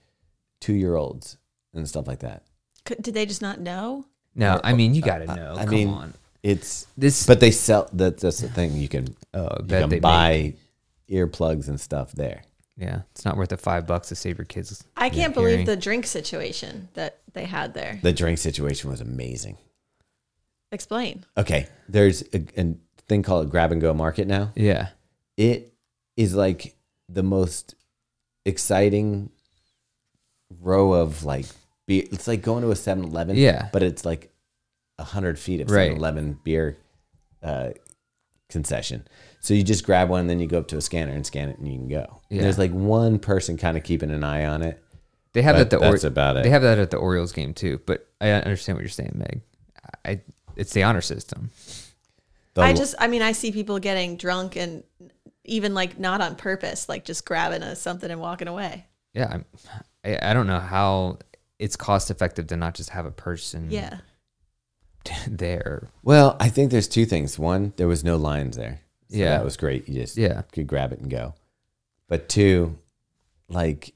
2-year-olds and stuff like that. Did they just not know? No, I mean you gotta know. I Come mean, on. it's This, but they sell. That's the thing. You can bet they buy earplugs and stuff there. yeah, it's not worth the $5 to save your kids. I can't believe the drink situation that they had there. The drink situation was amazing. Explain. Okay, there's a thing called a grab and go market now. Yeah, It is like the most exciting row of like beer. It's like going to a 7-Eleven. Yeah. But it's like 100 feet of Right. 7-Eleven beer concession. So you just grab one and then you go up to a scanner and scan it and you can go. Yeah. And there's like one person kind of keeping an eye on it. they have But that. that's about it. They have that at the Orioles game too. But I understand what you're saying, Meg. It's the honor system. I see people getting drunk and even like not on purpose, like just grabbing something and walking away. Yeah, I don't know how it's cost effective to not just have a person. Yeah. There. Well, I think there's two things. One, there was no lines there. So Yeah. that was great. You just Yeah. could grab it and go. But two, like,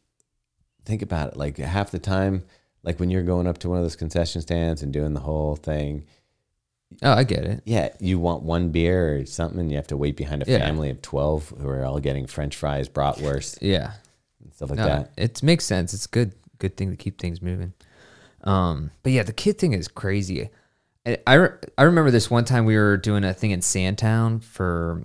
think about it. Like half the time, like when you're going up to one of those concession stands and doing the whole thing, Oh, I get it. yeah, you want one beer or something, and you have to wait behind a Yeah. family of 12 who are all getting French fries, bratwurst, Yeah. and stuff like No, that. it makes sense. It's a good thing to keep things moving. But yeah, the kid thing is crazy. I remember this one time we were doing a thing in Sandtown for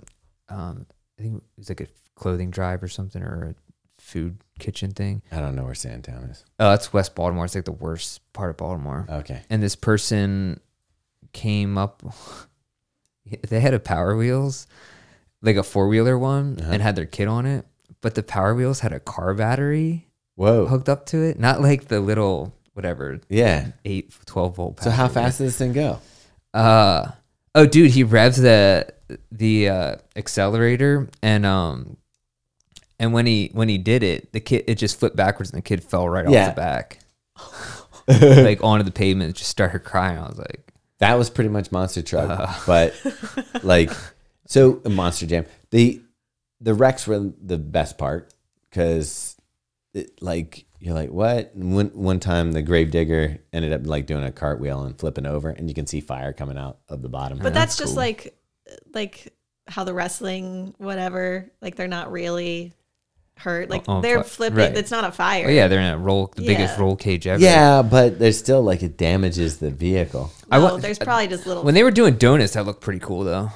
I think it was like a clothing drive or something, or a food kitchen thing. I don't know where Sandtown is. Oh, it's West Baltimore. It's like the worst part of Baltimore. Okay. And this person came up, they had a Power Wheels, like a 4-wheeler one, and had their kid on it, but the Power Wheels had a car battery Whoa. hooked up to it, not like the little whatever Yeah. 12 volt power. So how fast does this thing go? Oh dude, he revs the accelerator, and when he did it, it just flipped backwards and the kid fell right off the back. Like onto the pavement, just started crying. I was like, That was pretty much Monster Truck, but like, so Monster Jam. The wrecks were the best part because, like, you're like, what? And one time the gravedigger ended up like doing a cartwheel and flipping over, and you can see fire coming out of the bottom. But that's just cool. like how the wrestling, whatever, like they're not really hurt. Like they're flipping. right. It's not a fire. oh yeah, they're in the biggest roll cage ever. Yeah, but there's still like it damages the vehicle. There's probably just little. When they were doing donuts, that looked pretty cool though.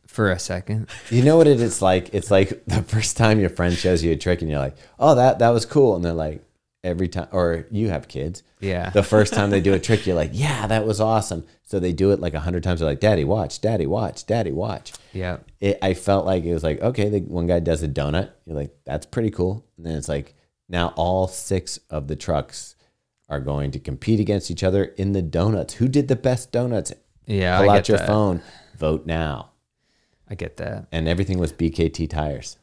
For a second. You know what it's like? It's like the first time your friend shows you a trick and you're like, oh, that was cool. And they're like, every time, or you have kids. Yeah. The first time they do a trick, you're like, yeah, that was awesome. So they do it like 100 times. They're like, Daddy, watch, Daddy, watch, Daddy, watch. Yeah. I felt like it was like, okay, the one guy does a donut. You're like, that's pretty cool. And then it's like, now all 6 of the trucks are going to compete against each other in the donuts. Who did the best donuts? Yeah. Pull I out get your that. phone. Vote now. I get that. And everything was BKT tires.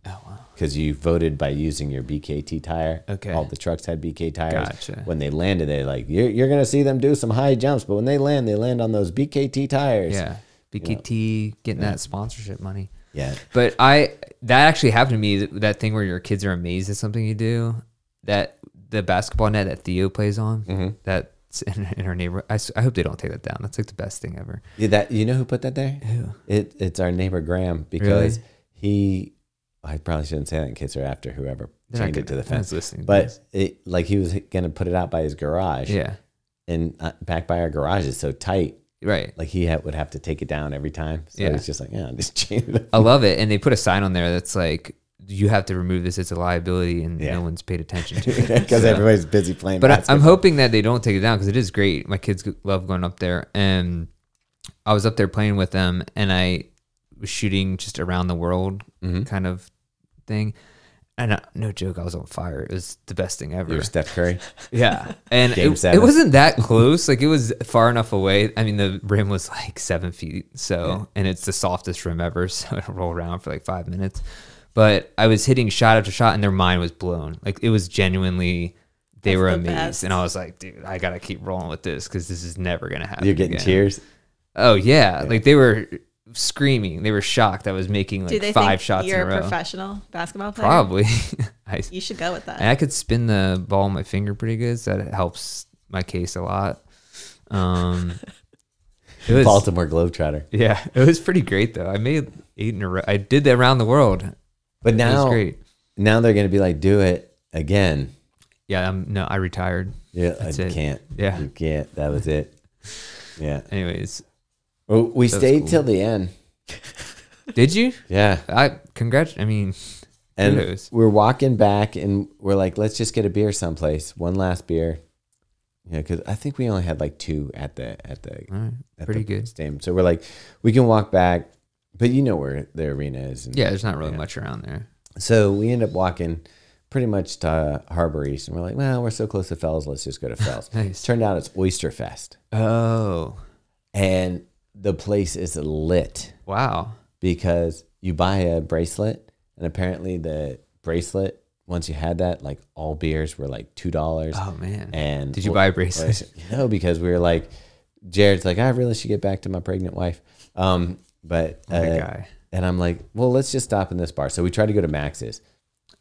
Oh wow. because you voted by using your BKT tire. Okay. All the trucks had BK tires. Gotcha. When they landed, they're like, you're going to see them do some high jumps, but when they land on those BKT tires. Yeah. BKT getting that sponsorship money. Yeah. But that actually happened to me, that thing where your kids are amazed at something you do, that the basketball net that Theo plays on, that's in our neighborhood. I hope they don't take that down. That's like the best thing ever. Yeah, you know who put that there? Who? It's our neighbor Graham, because I probably shouldn't say that in case they're after whoever chained it to the fence. But he was going to put it out by his garage. Yeah. And back by our garage is so tight. Right. Like he would have to take it down every time. So it's just like, just chain it up. I love it. And they put a sign on there that's like, you have to remove this. It's a liability, and no one's paid attention to it. Because everybody's busy playing basketball. I'm hoping that they don't take it down, because it is great. My kids love going up there. And I was up there playing with them, and I was shooting just around the world kind of thing. And no joke, I was on fire. It was the best thing ever. You were Steph Curry? Yeah. And it wasn't that close. Like, it was far enough away. I mean, the rim was like 7 feet. And it's the softest rim ever. So it'll roll around for like 5 minutes. But I was hitting shot after shot, and their mind was blown. Like, it was genuinely, they were amazed. Best. And I was like, dude, I got to keep rolling with this, because this is never going to happen. You're getting cheers? Oh, yeah. Like, they were screaming. They were shocked I was making like 5 shots in a row. You're a professional basketball player? Probably. You should go with that. And I could spin the ball on my finger pretty good, so that helps my case a lot. It was Baltimore Globetrotter. Yeah, it was pretty great though. I made 8 in a row. I did that around the world. But now, it was great. Now they're going to be like, do it again. Yeah, I retired. Yeah, That's I it. can't. Yeah, you can't. That was it. Yeah. Anyways, well, we stayed till the end. Did you? Yeah. I mean, and kudos. We're walking back, and we're like, let's just get a beer someplace. One last beer. Yeah, because I think we only had like 2 at the pretty good stadium. So we're like, we can walk back, but you know where the arena is. Yeah, there's not really much around there. So we end up walking pretty much to Harbor East, and we're like, well, we're so close to Fells, let's just go to Fells. Nice. Turned out it's Oyster Fest. Oh. And the place is lit. Wow. Because you buy a bracelet, and apparently the bracelet, once you had that, like all beers were like $2. Oh man! And did you buy a bracelet? No, because we were like, Jarrett's like, I really should get back to my pregnant wife. But guy. And I'm like, well, let's just stop in this bar. So we tried to go to Max's.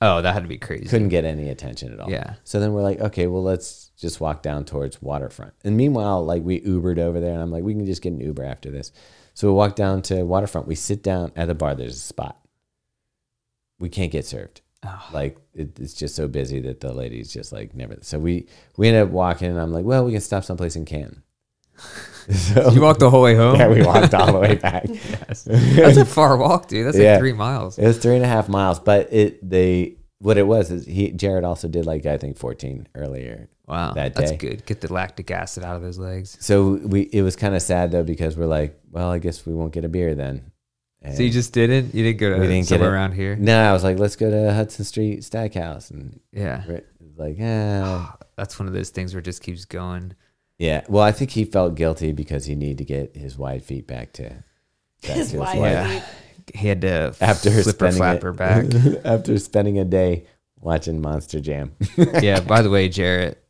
Oh, that had to be crazy. Couldn't get any attention at all. Yeah. So then we're like, okay, well, let's just walk down towards Waterfront. And meanwhile, like we Ubered over there, and I'm like, we can just get an Uber after this. So we walk down to Waterfront. We sit down at the bar. There's a spot. We can't get served. Oh. Like it's just so busy that the lady's just like never. So we ended up walking, and I'm like, well, we can stop someplace in Canton. So you walked the whole way home? Yeah, we walked all the way back. Yes. That's a far walk, dude. That's like 3 miles. It was 3.5 miles, but what it was is Jarrett also did like I think 14 earlier. Wow, that day. That's good. Get the lactic acid out of those legs. So it was kind of sad though, because we're like, well, I guess we won't get a beer then. And so you just didn't? You didn't go to somewhere around here? No, I was like, let's go to Hudson Street Steakhouse, and yeah, like, that's one of those things where it just keeps going. Yeah, well, I think he felt guilty because he needed to get his wide feet back to his wide feet. He had to flapper back after spending a day watching Monster Jam. Yeah. By the way, Jarrett,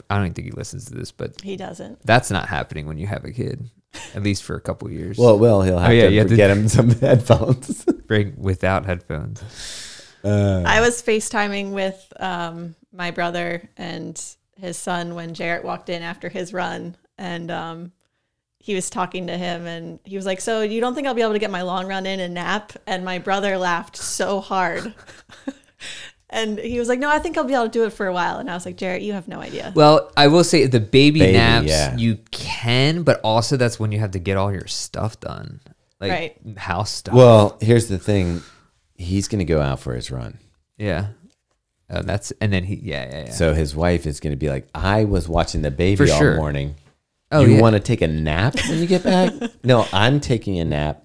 I don't think he listens to this, but he doesn't. That's not happening when you have a kid, at least for a couple of years. Well, he'll have to get him some headphones. Bring without headphones. I was FaceTiming with my brother and his son when Jarrett walked in after his run, and he was talking to him, and he was like, so you don't think I'll be able to get my long run in and nap? And my brother laughed so hard. And he was like, no, I think I'll be able to do it for a while. And I was like, Jarrett, you have no idea. Well, I will say the baby naps, you can, but also that's when you have to get all your stuff done. Like house stuff. Well, here's the thing. He's going to go out for his run. Yeah. And then So his wife is going to be like, I was watching the baby all morning. Oh, you want to take a nap when you get back? No, I'm taking a nap.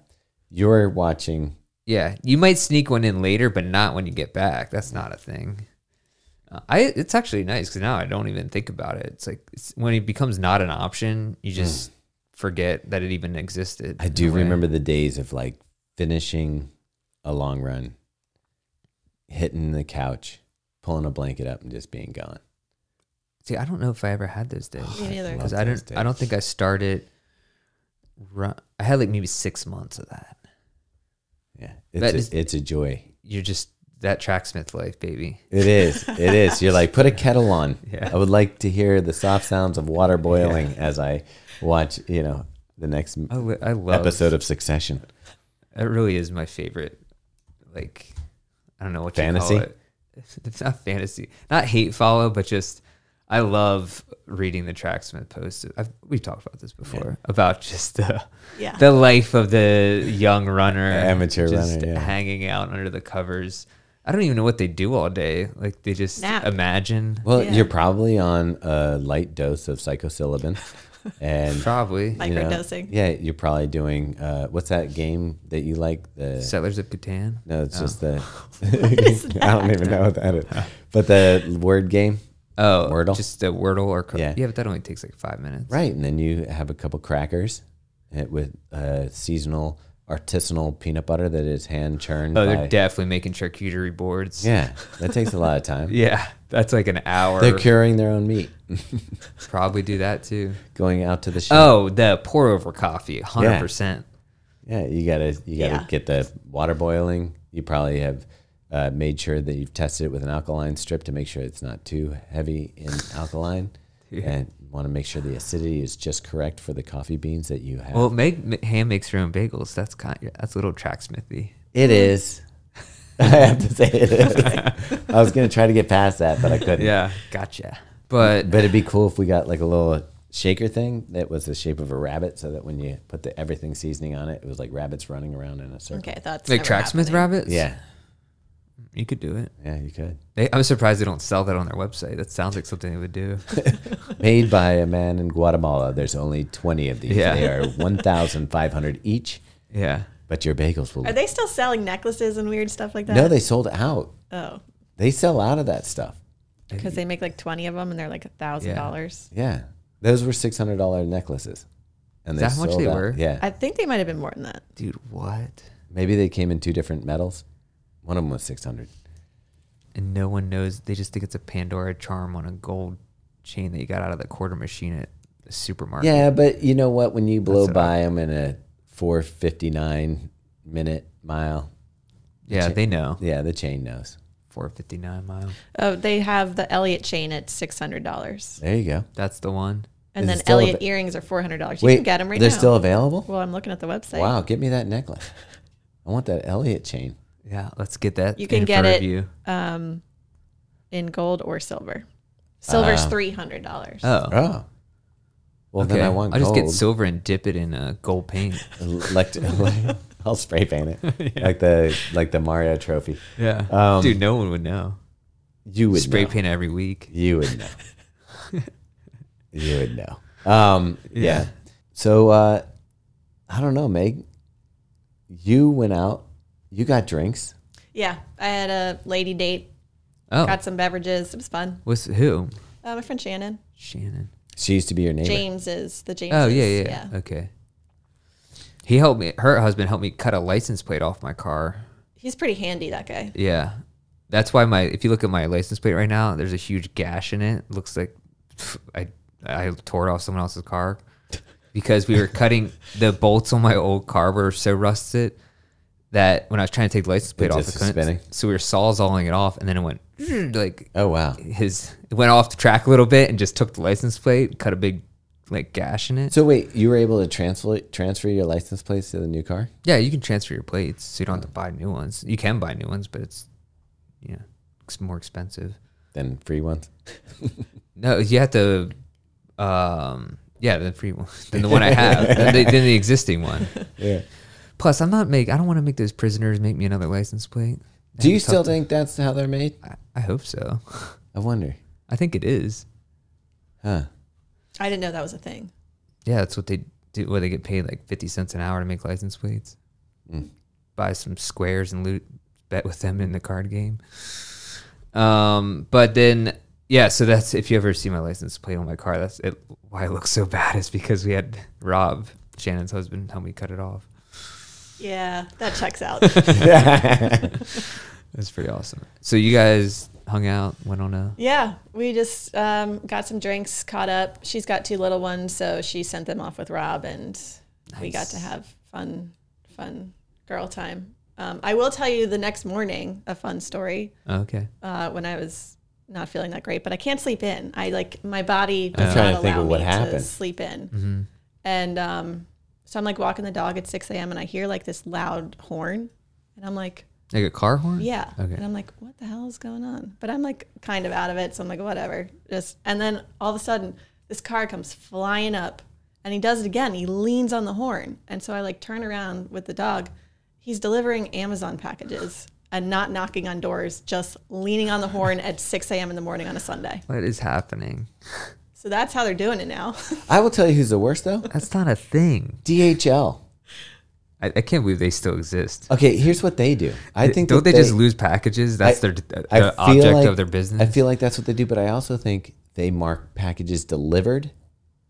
You're watching. Yeah, you might sneak one in later, but not when you get back. That's not a thing. It's actually nice because now I don't even think about it. It's like when it becomes not an option, you just forget that it even existed. I do remember the days of like finishing a long run hitting the couch, pulling a blanket up, and just being gone. See, I don't know if I ever had those days. Me neither. Because I don't think I started. I had like maybe 6 months of that. Yeah, it's a joy. You're just that Tracksmith life, baby. It is. It is. You're like, put a kettle on. Yeah. I would like to hear the soft sounds of water boiling as I watch, the next I love episode of Succession. It really is my favorite. Like, I don't know what fantasy. You call it. It's not fantasy, not hate follow, but just I love reading the Tracksmith posts. We've talked about this before about just the life of the young runner, amateur just runner, hanging out under the covers. I don't even know what they do all day. Like they just imagine. Well, you're probably on a light dose of psilocybin, and probably microdosing. You're probably doing what's that game that you like? The Settlers of Catan. No, it's just the. I don't even know what that is, but the word game. Oh, Wordle? Just a Wordle or yeah, but that only takes like 5 minutes. Right, and then you have a couple crackers with seasonal artisanal peanut butter that is hand churned. Oh, they're definitely making charcuterie boards. Yeah, that takes a lot of time. Yeah, that's like an hour. They're curing their own meat. Probably do that too. Going out to the shop. Oh, the pour over coffee, 100%. Yeah, you gotta get the water boiling. You probably have made sure that you've tested it with an alkaline strip to make sure it's not too heavy in alkaline, and want to make sure the acidity is just correct for the coffee beans that you have. Well, Ham makes her own bagels. That's a little Tracksmithy. It is. I have to say it is. I was gonna try to get past that, but I couldn't. Yeah, gotcha. But it'd be cool if we got like a little shaker thing that was the shape of a rabbit, so that when you put the everything seasoning on it, it was like rabbits running around in a circle. Okay, that's like Tracksmith rabbits. Yeah. You could do it. Yeah, you could. I'm surprised they don't sell that on their website. That sounds like something they would do. Made by a man in Guatemala. There's only 20 of these. Yeah. They are 1,500 each. Yeah. But your bagels will. Are they still selling necklaces and weird stuff like that? No, they sold out. Oh. They sell out of that stuff. Because they make like 20 of them and they're like $1,000. Yeah. Those were $600 necklaces. And Is that how much they were? Yeah. I think they might have been more than that. Dude, what? Maybe they came in 2 different metals. One of them was 600. And no one knows. They just think it's a Pandora charm on a gold chain that you got out of the quarter machine at the supermarket. Yeah, but you know what? When you blow by them in a 4:59 minute mile. Yeah, they know. Yeah, the chain knows. 4:59 mile. Oh, they have the Elliott chain at $600. There you go. That's the one. And Is then it still Elliott earrings are $400. You Wait, can get them right now. they're still available? Well, I'm looking at the website. Wow, get me that necklace. I want that Elliott chain. Yeah, let's get that. You can in get for it review. In gold or silver. Silver's $300. Oh. Well, then I want I'll gold. just get silver and dip it in gold paint. I'll spray paint it. Yeah. like the Mario trophy. Yeah. Dude, no one would know. You would spray know. paint every week. You would know. You would know. Yeah. So I don't know, Meg. You went out. You got drinks. Yeah, I had a lady date. Oh. Got some beverages. It was fun. With who? My friend Shannon. Shannon. She used to be your neighbor. James is the James. Oh, yeah. Okay. He helped me. Her husband helped me cut a license plate off my car. He's pretty handy, that guy. Yeah. That's why if you look at my license plate right now, there's a huge gash in it. It looks like I tore it off someone else's car because we were cutting the bolts on my old car were so rusted that when I was trying to take the license plate off, spinning. So we were sawzalling it off, and then it went like, oh wow, it went off the track a little bit and just took the license plate, cut a big like gash in it. So wait, you were able to transfer your license plates to the new car? Yeah, you can transfer your plates, so you don't have to buy new ones. You can buy new ones, but it's more expensive than free ones. No, you have to. The free one, than the one I have, than the existing one. Yeah. Plus, I don't want to make those prisoners make me another license plate. Do you still think that's how they're made? I hope so. I wonder. I think it is. Huh. I didn't know that was a thing. Yeah, that's what they do. Where they get paid like 50 cents an hour to make license plates. Buy some squares and loot, bet with them in the card game. But then, yeah. So that's if you ever see my license plate on my car, that's it. Why it looks so bad is because we had Robbe, Shannon's husband, help me cut it off. Yeah, that checks out. That's pretty awesome. So you guys hung out, went on a... Yeah, we just got some drinks, caught up. She's got 2 little ones, so she sent them off with Robbe, and we got to have fun girl time. I will tell you the next morning a fun story. Okay. When I was not feeling that great, but I can't sleep in. My body does trying not to think allow of what me happened. to sleep in. And so I'm like walking the dog at 6 a.m. and I hear like this loud horn, and I'm like, Like a car horn? yeah. Okay. And I'm like, what the hell is going on? But I'm like kind of out of it. So I'm like, whatever. And then all of a sudden this car comes flying up and he does it again. He leans on the horn. And so I like turn around with the dog. He's delivering Amazon packages and not knocking on doors, just leaning on the horn at 6 a.m. in the morning on a Sunday. What is happening? So that's how they're doing it now. I will tell you who's the worst though. That's not a thing. DHL. I can't believe they still exist. Okay, here's what they do. I think don't they just lose packages? That's I the feel object like- of their business. I feel like that's what they do, but I also think they mark packages delivered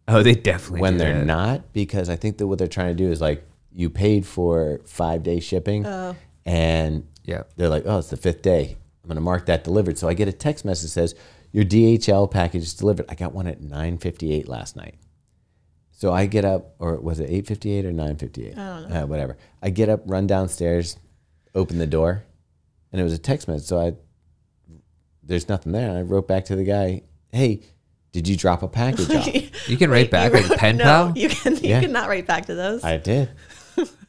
oh, they definitely when do they're that. not, because I think that what they're trying to do is like you paid for 5-day shipping, and Yeah. they're like, oh, it's the 5th day. I'm going to mark that delivered. So I get a text message that says your DHL package is delivered. I got one at 9:58 last night. So I get up, or was it 8:58 or 9:58? I don't know. Whatever. I get up, run downstairs, open the door, and it was a text message. So there's nothing there. And I wrote back to the guy, hey, did you drop a package off? You can write back like a pen pal? No, you Yeah. cannot write back to those. I did.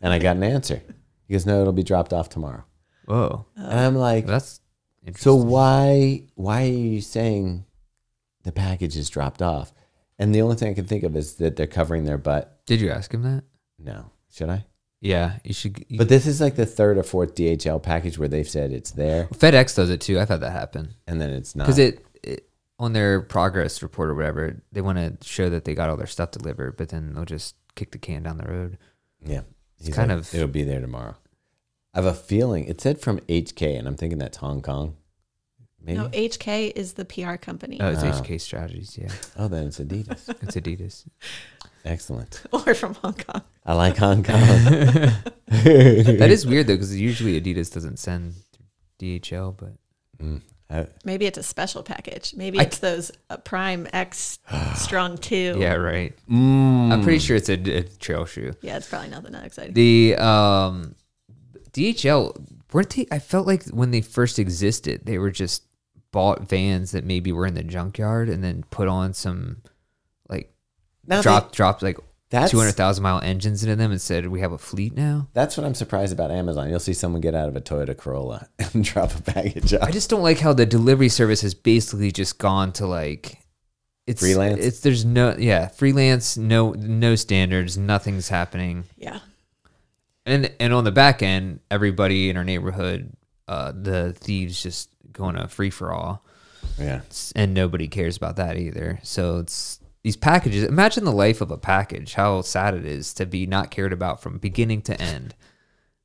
And I got an answer. He goes, no, it'll be dropped off tomorrow. Whoa. And I'm like, That's interesting. so why are you saying the package is dropped off? And the only thing I can think of is that they're covering their butt. Did you ask him that? No. Should I? Yeah, you should. But this is like the 3rd or 4th DHL package where they've said it's there FedEx does it too. I've had that happen. and then it's not. Because it on their progress report or whatever, they want to show that they got all their stuff delivered, but then they'll just kick the can down the road. Yeah. It's kind of- It'll be there tomorrow. I have a feeling it said from HK, and I'm thinking that's Hong Kong. Maybe. No, HK is the PR company. Oh, it's Oh. HK Strategies. Yeah, Oh, then it's Adidas. it's Adidas. Excellent. Or from Hong Kong. I like Hong Kong. That is weird though, because usually Adidas doesn't send DHL, but Maybe it's a special package. Maybe it's those Prime X Strong 2. yeah, right. I'm pretty sure it's a trail shoe. Yeah, it's probably nothing that exciting. The DHL weren't they? I felt like when they first existed, they were just bought vans that maybe were in the junkyard and then put on some like Now dropped like That's- 200,000 mile engines into them and said we have a fleet now. That's what I'm surprised about Amazon. You'll see someone get out of a Toyota Corolla and drop a package off. I just don't like how the delivery service has basically just gone to like it's Freelance? It's there's no freelance, no standards, nothing's happening. Yeah. And on the back end, everybody in our neighborhood, the thieves just going to free for all, Yeah. and nobody cares about that either. So it's these packages. Imagine the life of a package. How sad it is to be not cared about from beginning to end.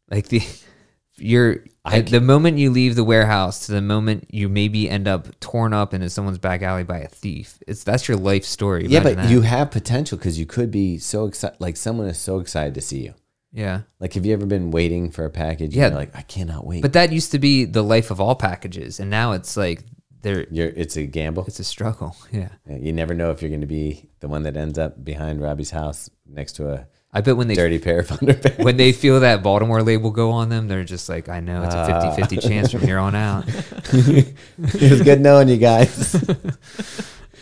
Like the moment you leave the warehouse to the moment you maybe end up torn up into someone's back alley by a thief. That's your life story. Yeah, Imagine but that. you have potential because you could be so excited. Like someone is so excited to see you. yeah. Like, have you ever been waiting for a package? Yeah. And you're like, I cannot wait. But that used to be the life of all packages, and now it's like it's a gamble. it's a struggle. Yeah. You never know if you're going to be the one that ends up behind Robbie's house next to a I bet when they dirty pair of underpants. when they feel that Baltimore label go on them, they're just like, I know it's a 50-50 chance from here on out. It was good knowing you guys.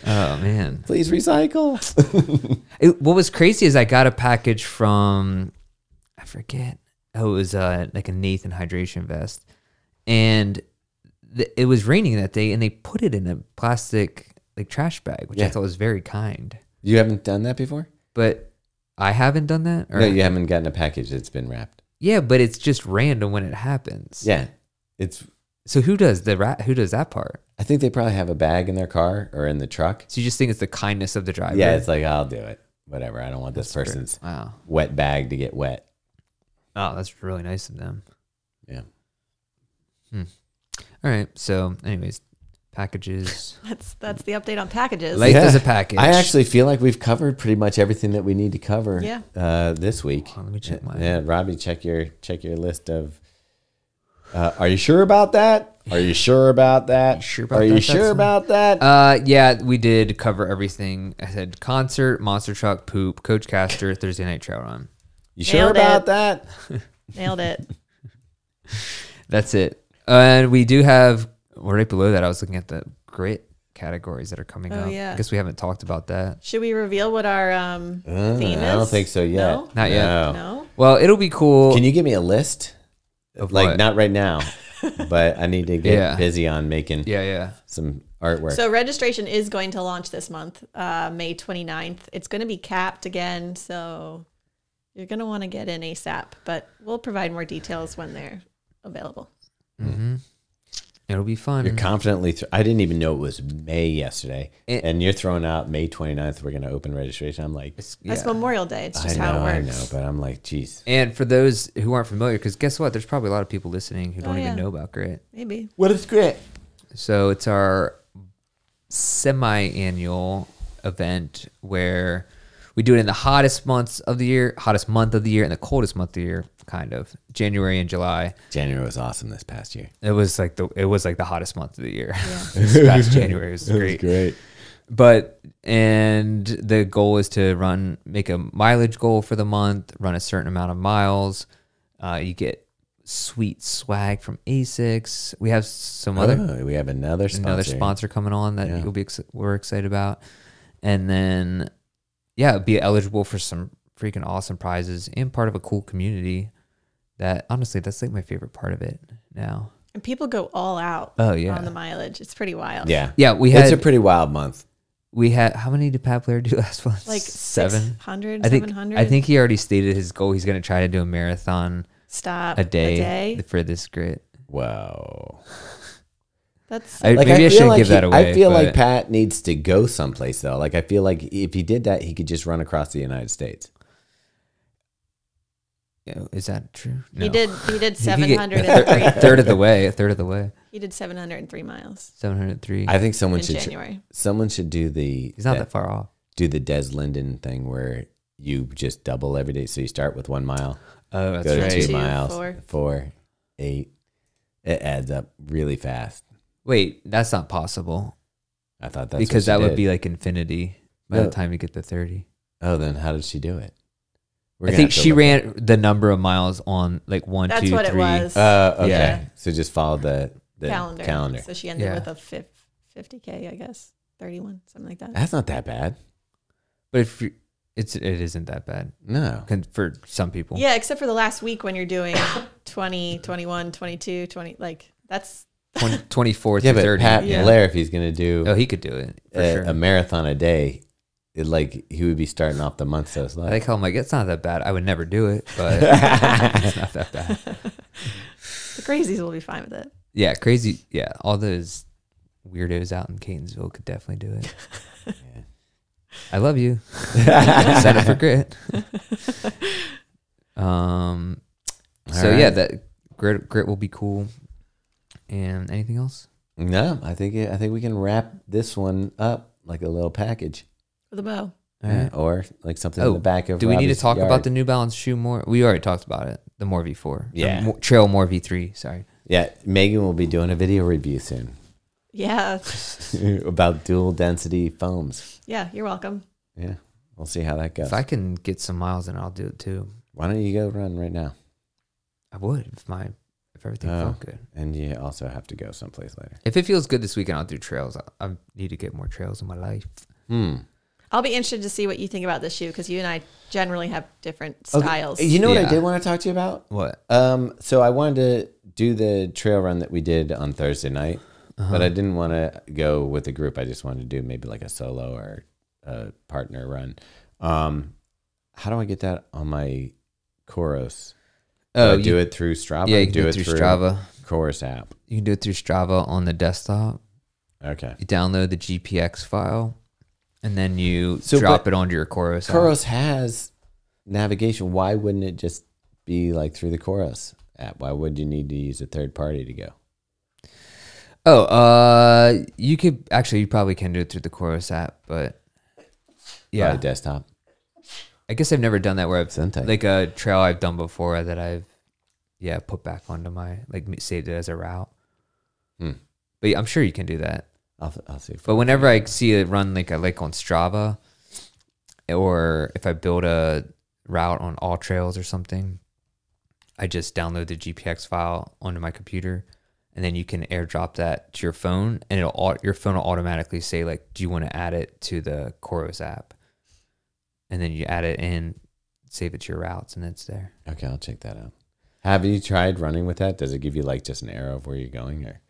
Oh man. Please recycle. What was crazy is I got a package from, I forget. Oh, it was like a Nathan hydration vest, and it was raining that day, and they put it in a plastic like trash bag, which I Yeah. thought was very kind. You haven't done that before? But I haven't done that. Or, No, you haven't gotten a package that's been wrapped. yeah, but it's just random when it happens. Yeah. It's. So who does who does that part? I think they probably have a bag in their car or in the truck. So you just think it's the kindness of the driver? Yeah, it's like, I'll do it. Whatever. I don't want this That's great. person's Wow. wet bag to get wet. Oh, that's really nice of them. Yeah. All right. So, anyways, packages. That's the update on packages. Life Yeah. is a package. I actually feel like we've covered pretty much everything that we need to cover. Yeah. This week. Hold on, let me check mine. Yeah, Robbie, check your list of Are you sure about that? Are you sure about that? Are you sure about that? Yeah, we did cover everything. I said concert, monster truck, poop, Coach Kastor, Thursday night trail run. You sure about that? Nailed it. That's it. And we do have, right below that, I was looking at the grit categories that are coming up. Yeah. I guess we haven't talked about that. Should we reveal what our theme is? I don't think so yet. No? Not yet. No? Well, it'll be cool. Can you give me a list? Of Like, what? not right now, but I need to get busy on making some artwork. So registration is going to launch this month, May 29th. It's going to be capped again, so you're going to want to get in ASAP, but we'll provide more details when they're available. Mm-hmm. It'll be fun. You're confidently, I didn't even know it was May yesterday. And you're throwing out May 29th, we're going to open registration. I'm like, That's Memorial Day. It's just I how it works. know, but I'm like, geez. And for those who aren't familiar, because guess what? There's probably a lot of people listening who don't yeah. even know about grit. Maybe. What is grit? So it's our semi-annual event where we do it in the hottest month of the year, and the coldest month of the year, kind of January and July. January was awesome this past year. It was like the hottest month of the year. Yeah. This past January was great. Great. And the goal is to make a mileage goal for the month, run a certain amount of miles. You get sweet swag from ASICS. We have we have another sponsor coming on that we're excited about. And then be eligible for some freaking awesome prizes and part of a cool community that honestly, that's like my favorite part of it now. And people go all out on the mileage. It's pretty wild. Yeah. Yeah. It's a pretty wild month. We had, how many did Pat Blair do last month? Like 700, 700. I think he already stated his goal. He's going to try to do a marathon a day for this grit. Wow. That's maybe I shouldn't give that away. I feel like Pat needs to go someplace though. Like I feel like if he did that, he could just run across the United States. Is that true? No. He did 703. A third of the way. He did 703 miles. 703. I think someone should do the. He's not that far off. Do the Des Linden thing where you just double every day. So you start with 1 mile. Oh, that's go right. to 2 miles, 4, 8. It adds up really fast. Wait, that's not possible. I thought that's because that would be like infinity by the time you get to 30. Oh, then how did she do it? I think she ran the number of miles on like 1, 2, 3. That's what it was. Okay. Yeah. So just follow the calendar. So she ended with a 50K, I guess. 31, something like that. That's not that bad. But it isn't that bad. No. For some people. Yeah, except for the last week when you're doing 20, 21, 22, 20. Like, that's 24 to 30. Pat Blair, if he's going to do... Oh, he could do it. For sure. A marathon a day, he would be starting off the month so slow. I call him like, it's not that bad. I would never do it, but it's not that bad. The crazies will be fine with it. Yeah, crazy. Yeah, all those weirdos out in Catonsville could definitely do it. Yeah. I love you. Set up for grit. That grit will be cool. And anything else? No, I think we can wrap this one up like a little package with a bow. Right. Or like something in the back of. Do we need to talk yard. about the New Balance shoe more? We already talked about it. The More V4. Yeah. Trail More V3. Sorry. Yeah, Megan will be doing a video review soon. Yeah. About dual density foams. Yeah, you're welcome. Yeah, we'll see how that goes. If I can get some miles in, I'll do it too. Why don't you go run right now? I would if everything felt good. And you also have to go someplace later. If it feels good this weekend, I'll do trails. I need to get more trails in my life. I'll be interested to see what you think about this shoe because you and I generally have different styles. You know what I did want to talk to you about? What? So I wanted to do the trail run that we did on Thursday night, but I didn't want to go with a group. I just wanted to do maybe like a solo or a partner run. How do I get that on my Coros? You do it through Strava? Yeah, you can do it through Strava. Coros app. You can do it through Strava on the desktop. Okay. You download the GPX file, and then you drop it onto your Coros app. Coros has navigation. Why wouldn't it just be like through the Coros app? Why would you need to use a third party to go? You probably can do it through the Coros app, but yeah, desktop. I guess I've never done that where I've like a trail I've done before that I've put back onto my, like, saved it as a route. Hmm. But yeah, I'm sure you can do that. I'll see. But whenever I see it run like on Strava, or if I build a route on All Trails or something, I just download the GPX file onto my computer, and then you can airdrop that to your phone, and your phone will automatically say, like, do you want to add it to the Koros app? And then you add it in, save it to your routes, and it's there. Okay, I'll check that out. Have you tried running with that? Does it give you like just an arrow of where you're going, or?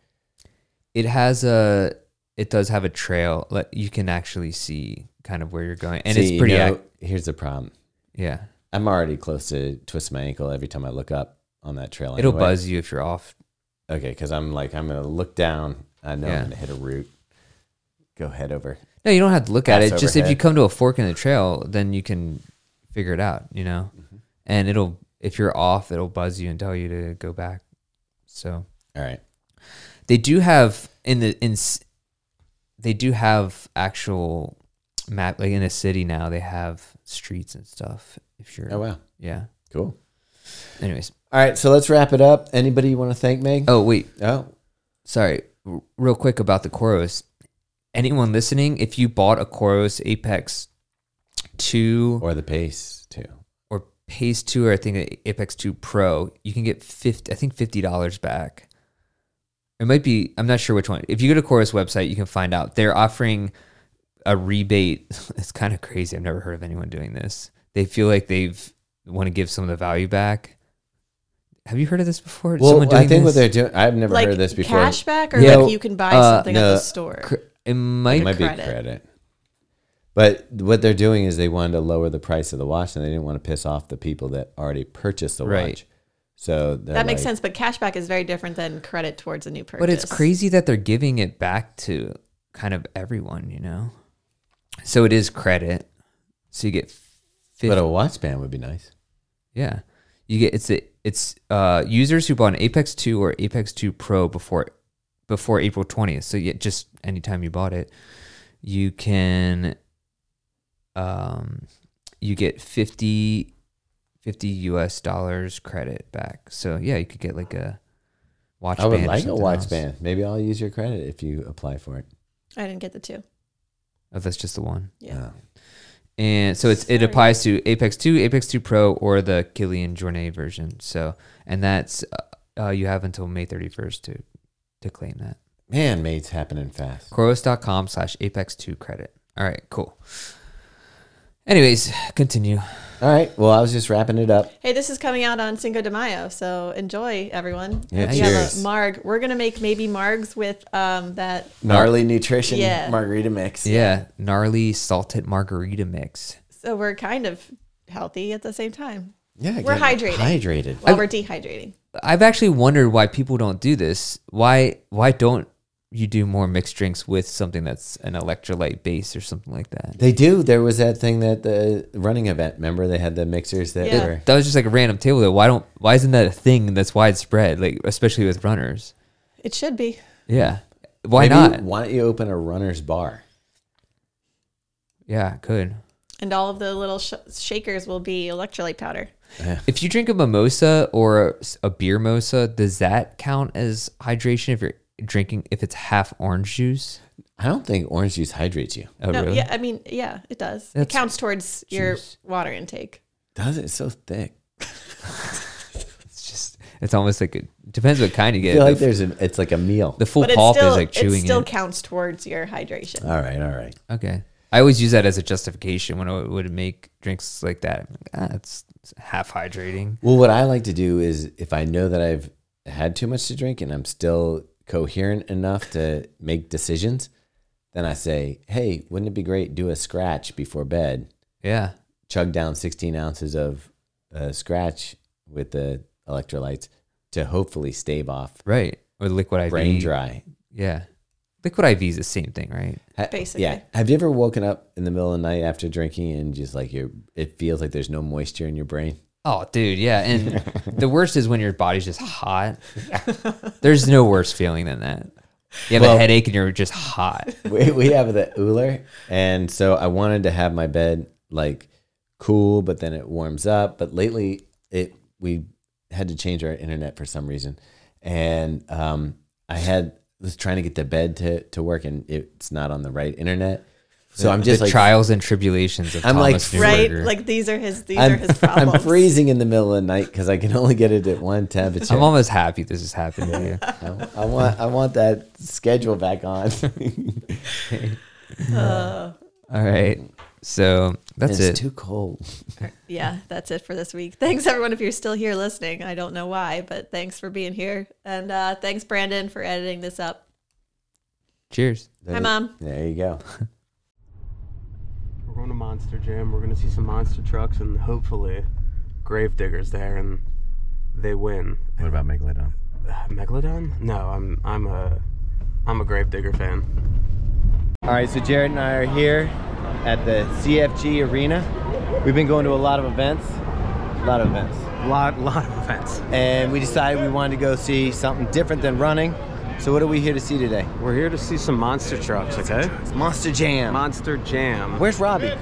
It does have a trail. You can actually see kind of where you're going, and it's pretty. Here's the problem. Yeah, I'm already close to twist my ankle every time I look up on that trail. It'll buzz you if you're off. Okay, because I'm gonna look down. I know I'm gonna hit a root. Go head over. No, you don't have to look at it. Just overhead. if you come to a fork in the trail, then you can figure it out. And if you're off, it'll buzz you and tell you to go back. So all right. They do have they do have actual map, like in a city now. They have streets and stuff. If you're, oh wow, yeah, cool. Anyways, all right, so let's wrap it up. Anybody you want to thank, Meg? Oh wait, sorry, real quick about the Koros. Anyone listening, if you bought a Koros Apex 2 or the Pace 2 or Pace 2, or I think Apex 2 Pro, you can get $50 back. It might be, I'm not sure which one. If you go to Koros website, you can find out. They're offering a rebate. It's kind of crazy. I've never heard of anyone doing this. They feel like want to give some of the value back. Have you heard of this before? Well, I think what they're doing, I've never heard of this before. Cashback, or like you can buy something at the store? It might be credit. But what they're doing is they wanted to lower the price of the watch, and they didn't want to piss off the people that already purchased the watch. So that makes sense, but cashback is very different than credit towards a new purchase. But it's crazy that they're giving it back to kind of everyone, So it is credit. So you get 50. But a watch band would be nice. Yeah. You get it's users who bought an Apex 2 or Apex 2 Pro before April 20th. So just anytime you bought it, you can you get $50 US credit back. So yeah, you could get like a watch band. I would like a watch band. Maybe I'll use your credit if you apply for it. I didn't get the 2. Oh, that's just the one. Yeah. And so it applies to Apex 2, Apex 2 Pro, or the Killian Jornet version. So, and that's you have until May 31st to claim that. Man, May's happening fast. Koros.com/Apex2 credit. All right, cool. Anyways, continue. All right. Well, I was just wrapping it up. Hey, this is coming out on Cinco de Mayo, so enjoy, everyone. Yeah, cheers. We have a marg. We're gonna make maybe margs with that gnarly nutrition margarita mix. Yeah, gnarly salted margarita mix. So we're kind of healthy at the same time. Yeah, we're hydrated. While we're dehydrating. I've actually wondered why people don't do this. Why don't you do more mixed drinks with something that's an electrolyte base or something like that? They do. There was that thing that the running event, remember they had the mixers that were... That was just like a random table though. Why isn't that a thing that's widespread, like especially with runners? It should be. Yeah. Why not? Why don't you open a runner's bar? Yeah, could. And all of the little shakers will be electrolyte powder. If you drink a mimosa or a beer mosa, does that count as hydration if you're drinking, if it's half orange juice? I don't think orange juice hydrates you. Oh, no, really? Yeah, I mean, yeah, it does. It counts towards your water intake. Does it? It's so thick. It's almost like it depends what kind you get. I feel like it's like a meal. The full pulp is like chewing it. It still counts towards your hydration. All right. Okay. I always use that as a justification when I would make drinks like that. I'm like, it's half hydrating. Well, what I like to do is if I know that I've had too much to drink and I'm still coherent enough to make decisions, then I say, hey, wouldn't it be great? Do a scratch before bed. Yeah. Chug down 16 ounces of scratch with the electrolytes to hopefully stave off. Right. Or liquid IV. Brain dry. Yeah. Liquid IV is the same thing, right? Basically. Yeah. Have you ever woken up in the middle of the night after drinking and just like it feels like there's no moisture in your brain? Oh, dude, yeah. And the worst is when your body's just hot. There's no worse feeling than that. You have a headache and you're just hot. We have the Uller, and so I wanted to have my bed like cool, but then it warms up. But lately, we had to change our internet for some reason, and was trying to get the bed to work, and it's not on the right internet. So I'm just the trials and tribulations of Thomas right, like these are his problems. I'm freezing in the middle of the night because I can only get it at one temperature. I'm almost happy this is happening to you. I want that schedule back on. All right, so that's it. It's too cold. Yeah, that's it for this week. Thanks everyone if you're still here listening. I don't know why, but thanks for being here, and thanks Brandon for editing this up. Cheers. Hi, Mom. There you go. We're going to Monster Jam. We're going to see some monster trucks and hopefully Gravediggers there, and they win. What about Megalodon? Megalodon? No, I'm a Gravedigger fan. All right, so Jarrett and I are here at the CFG Arena. We've been going to a lot of events. A lot of events. Lot of events. And we decided we wanted to go see something different than running. So what are we here to see today? We're here to see some monster trucks, okay? It's Monster Jam. Monster Jam. Where's Robbe?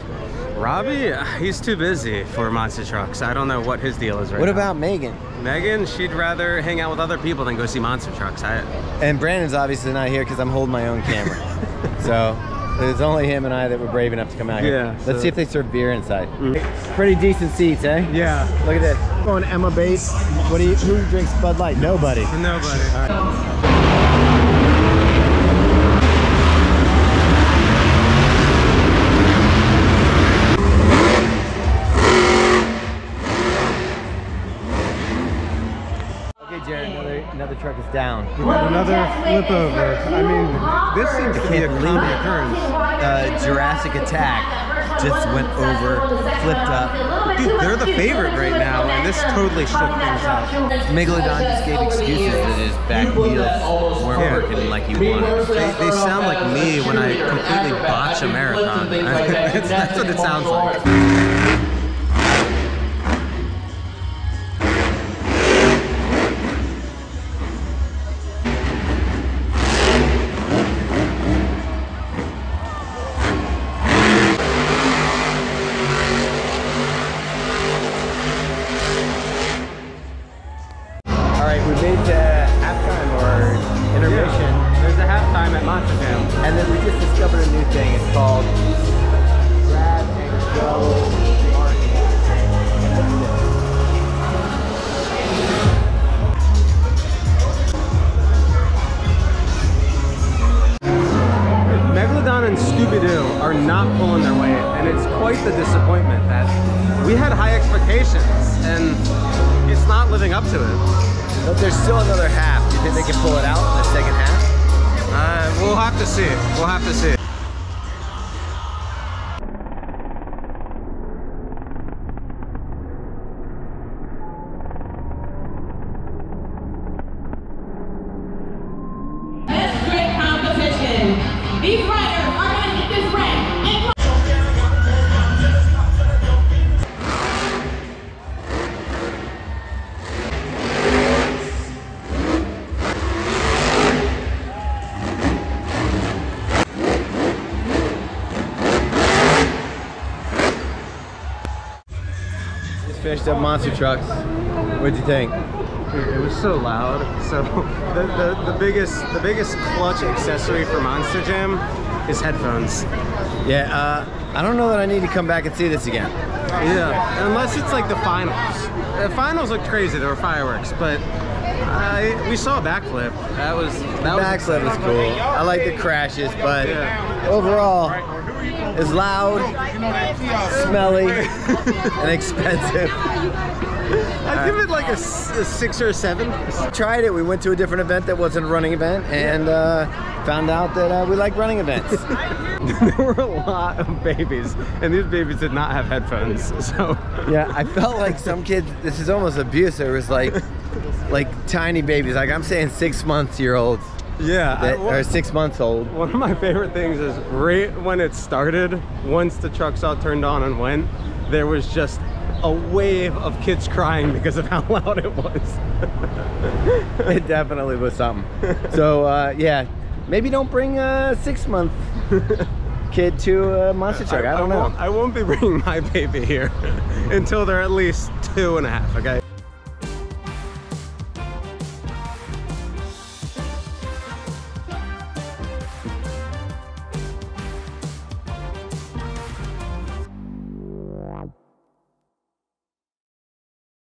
Robbe? He's too busy for monster trucks. I don't know what his deal is right now. What about Megan? Megan, she'd rather hang out with other people than go see monster trucks. And Brandon's obviously not here because I'm holding my own camera. So it's only him and I that were brave enough to come out here. Yeah. Let's see if they serve beer inside. Pretty decent seats, eh? Yeah. Look at this. Going Emma Bates. Who drinks Bud Light? Nobody. Nobody. All right. Jarrett, another truck is down. Another flip over. I mean, this seems to be a common occurrence. Jurassic Attack just went over, flipped up. Dude, they're the favorite right now, and this totally shook things up. Megalodon just gave excuses that his back wheels weren't working like he wanted. They sound like me when I completely botch a marathon. That's what it sounds like. We made to halftime or intermission. Yeah. There's a halftime at Monster Jam. And then we just discovered a new thing. It's called Grab and Go. Megalodon and Scooby-Doo are not pulling their weight, and it's quite the disappointment that we had high expectations, and it's not living up to it. But there's still another half. Do you think they can pull it out in the second half? We'll have to see. We'll have to see. This great competition. These riders are going to hit this ramp. Finished up monster trucks. What'd you think? It was so loud. So the biggest clutch accessory for Monster Jam is headphones. Yeah, I don't know that I need to come back and see this again. Yeah, unless it's like the finals. The finals looked crazy. There were fireworks, but we saw a backflip. That was backflip was cool. I like the crashes, but overall, it's loud, smelly, and expensive. I'd give it like a 6 or a 7. Tried it. We went to a different event that wasn't a running event, and found out that we like running events. There were a lot of babies, and these babies did not have headphones. So yeah, I felt like some kids. This is almost abuse. There was like tiny babies. Like I'm saying 6-month-olds. Yeah, or 6 months old. One of my favorite things is right when it started, once the trucks all turned on and went, there was just a wave of kids crying because of how loud it was. It definitely was something. So yeah, maybe don't bring a 6-month kid to a monster truck. I don't know. I won't be bringing my baby here until they're at least 2.5, okay?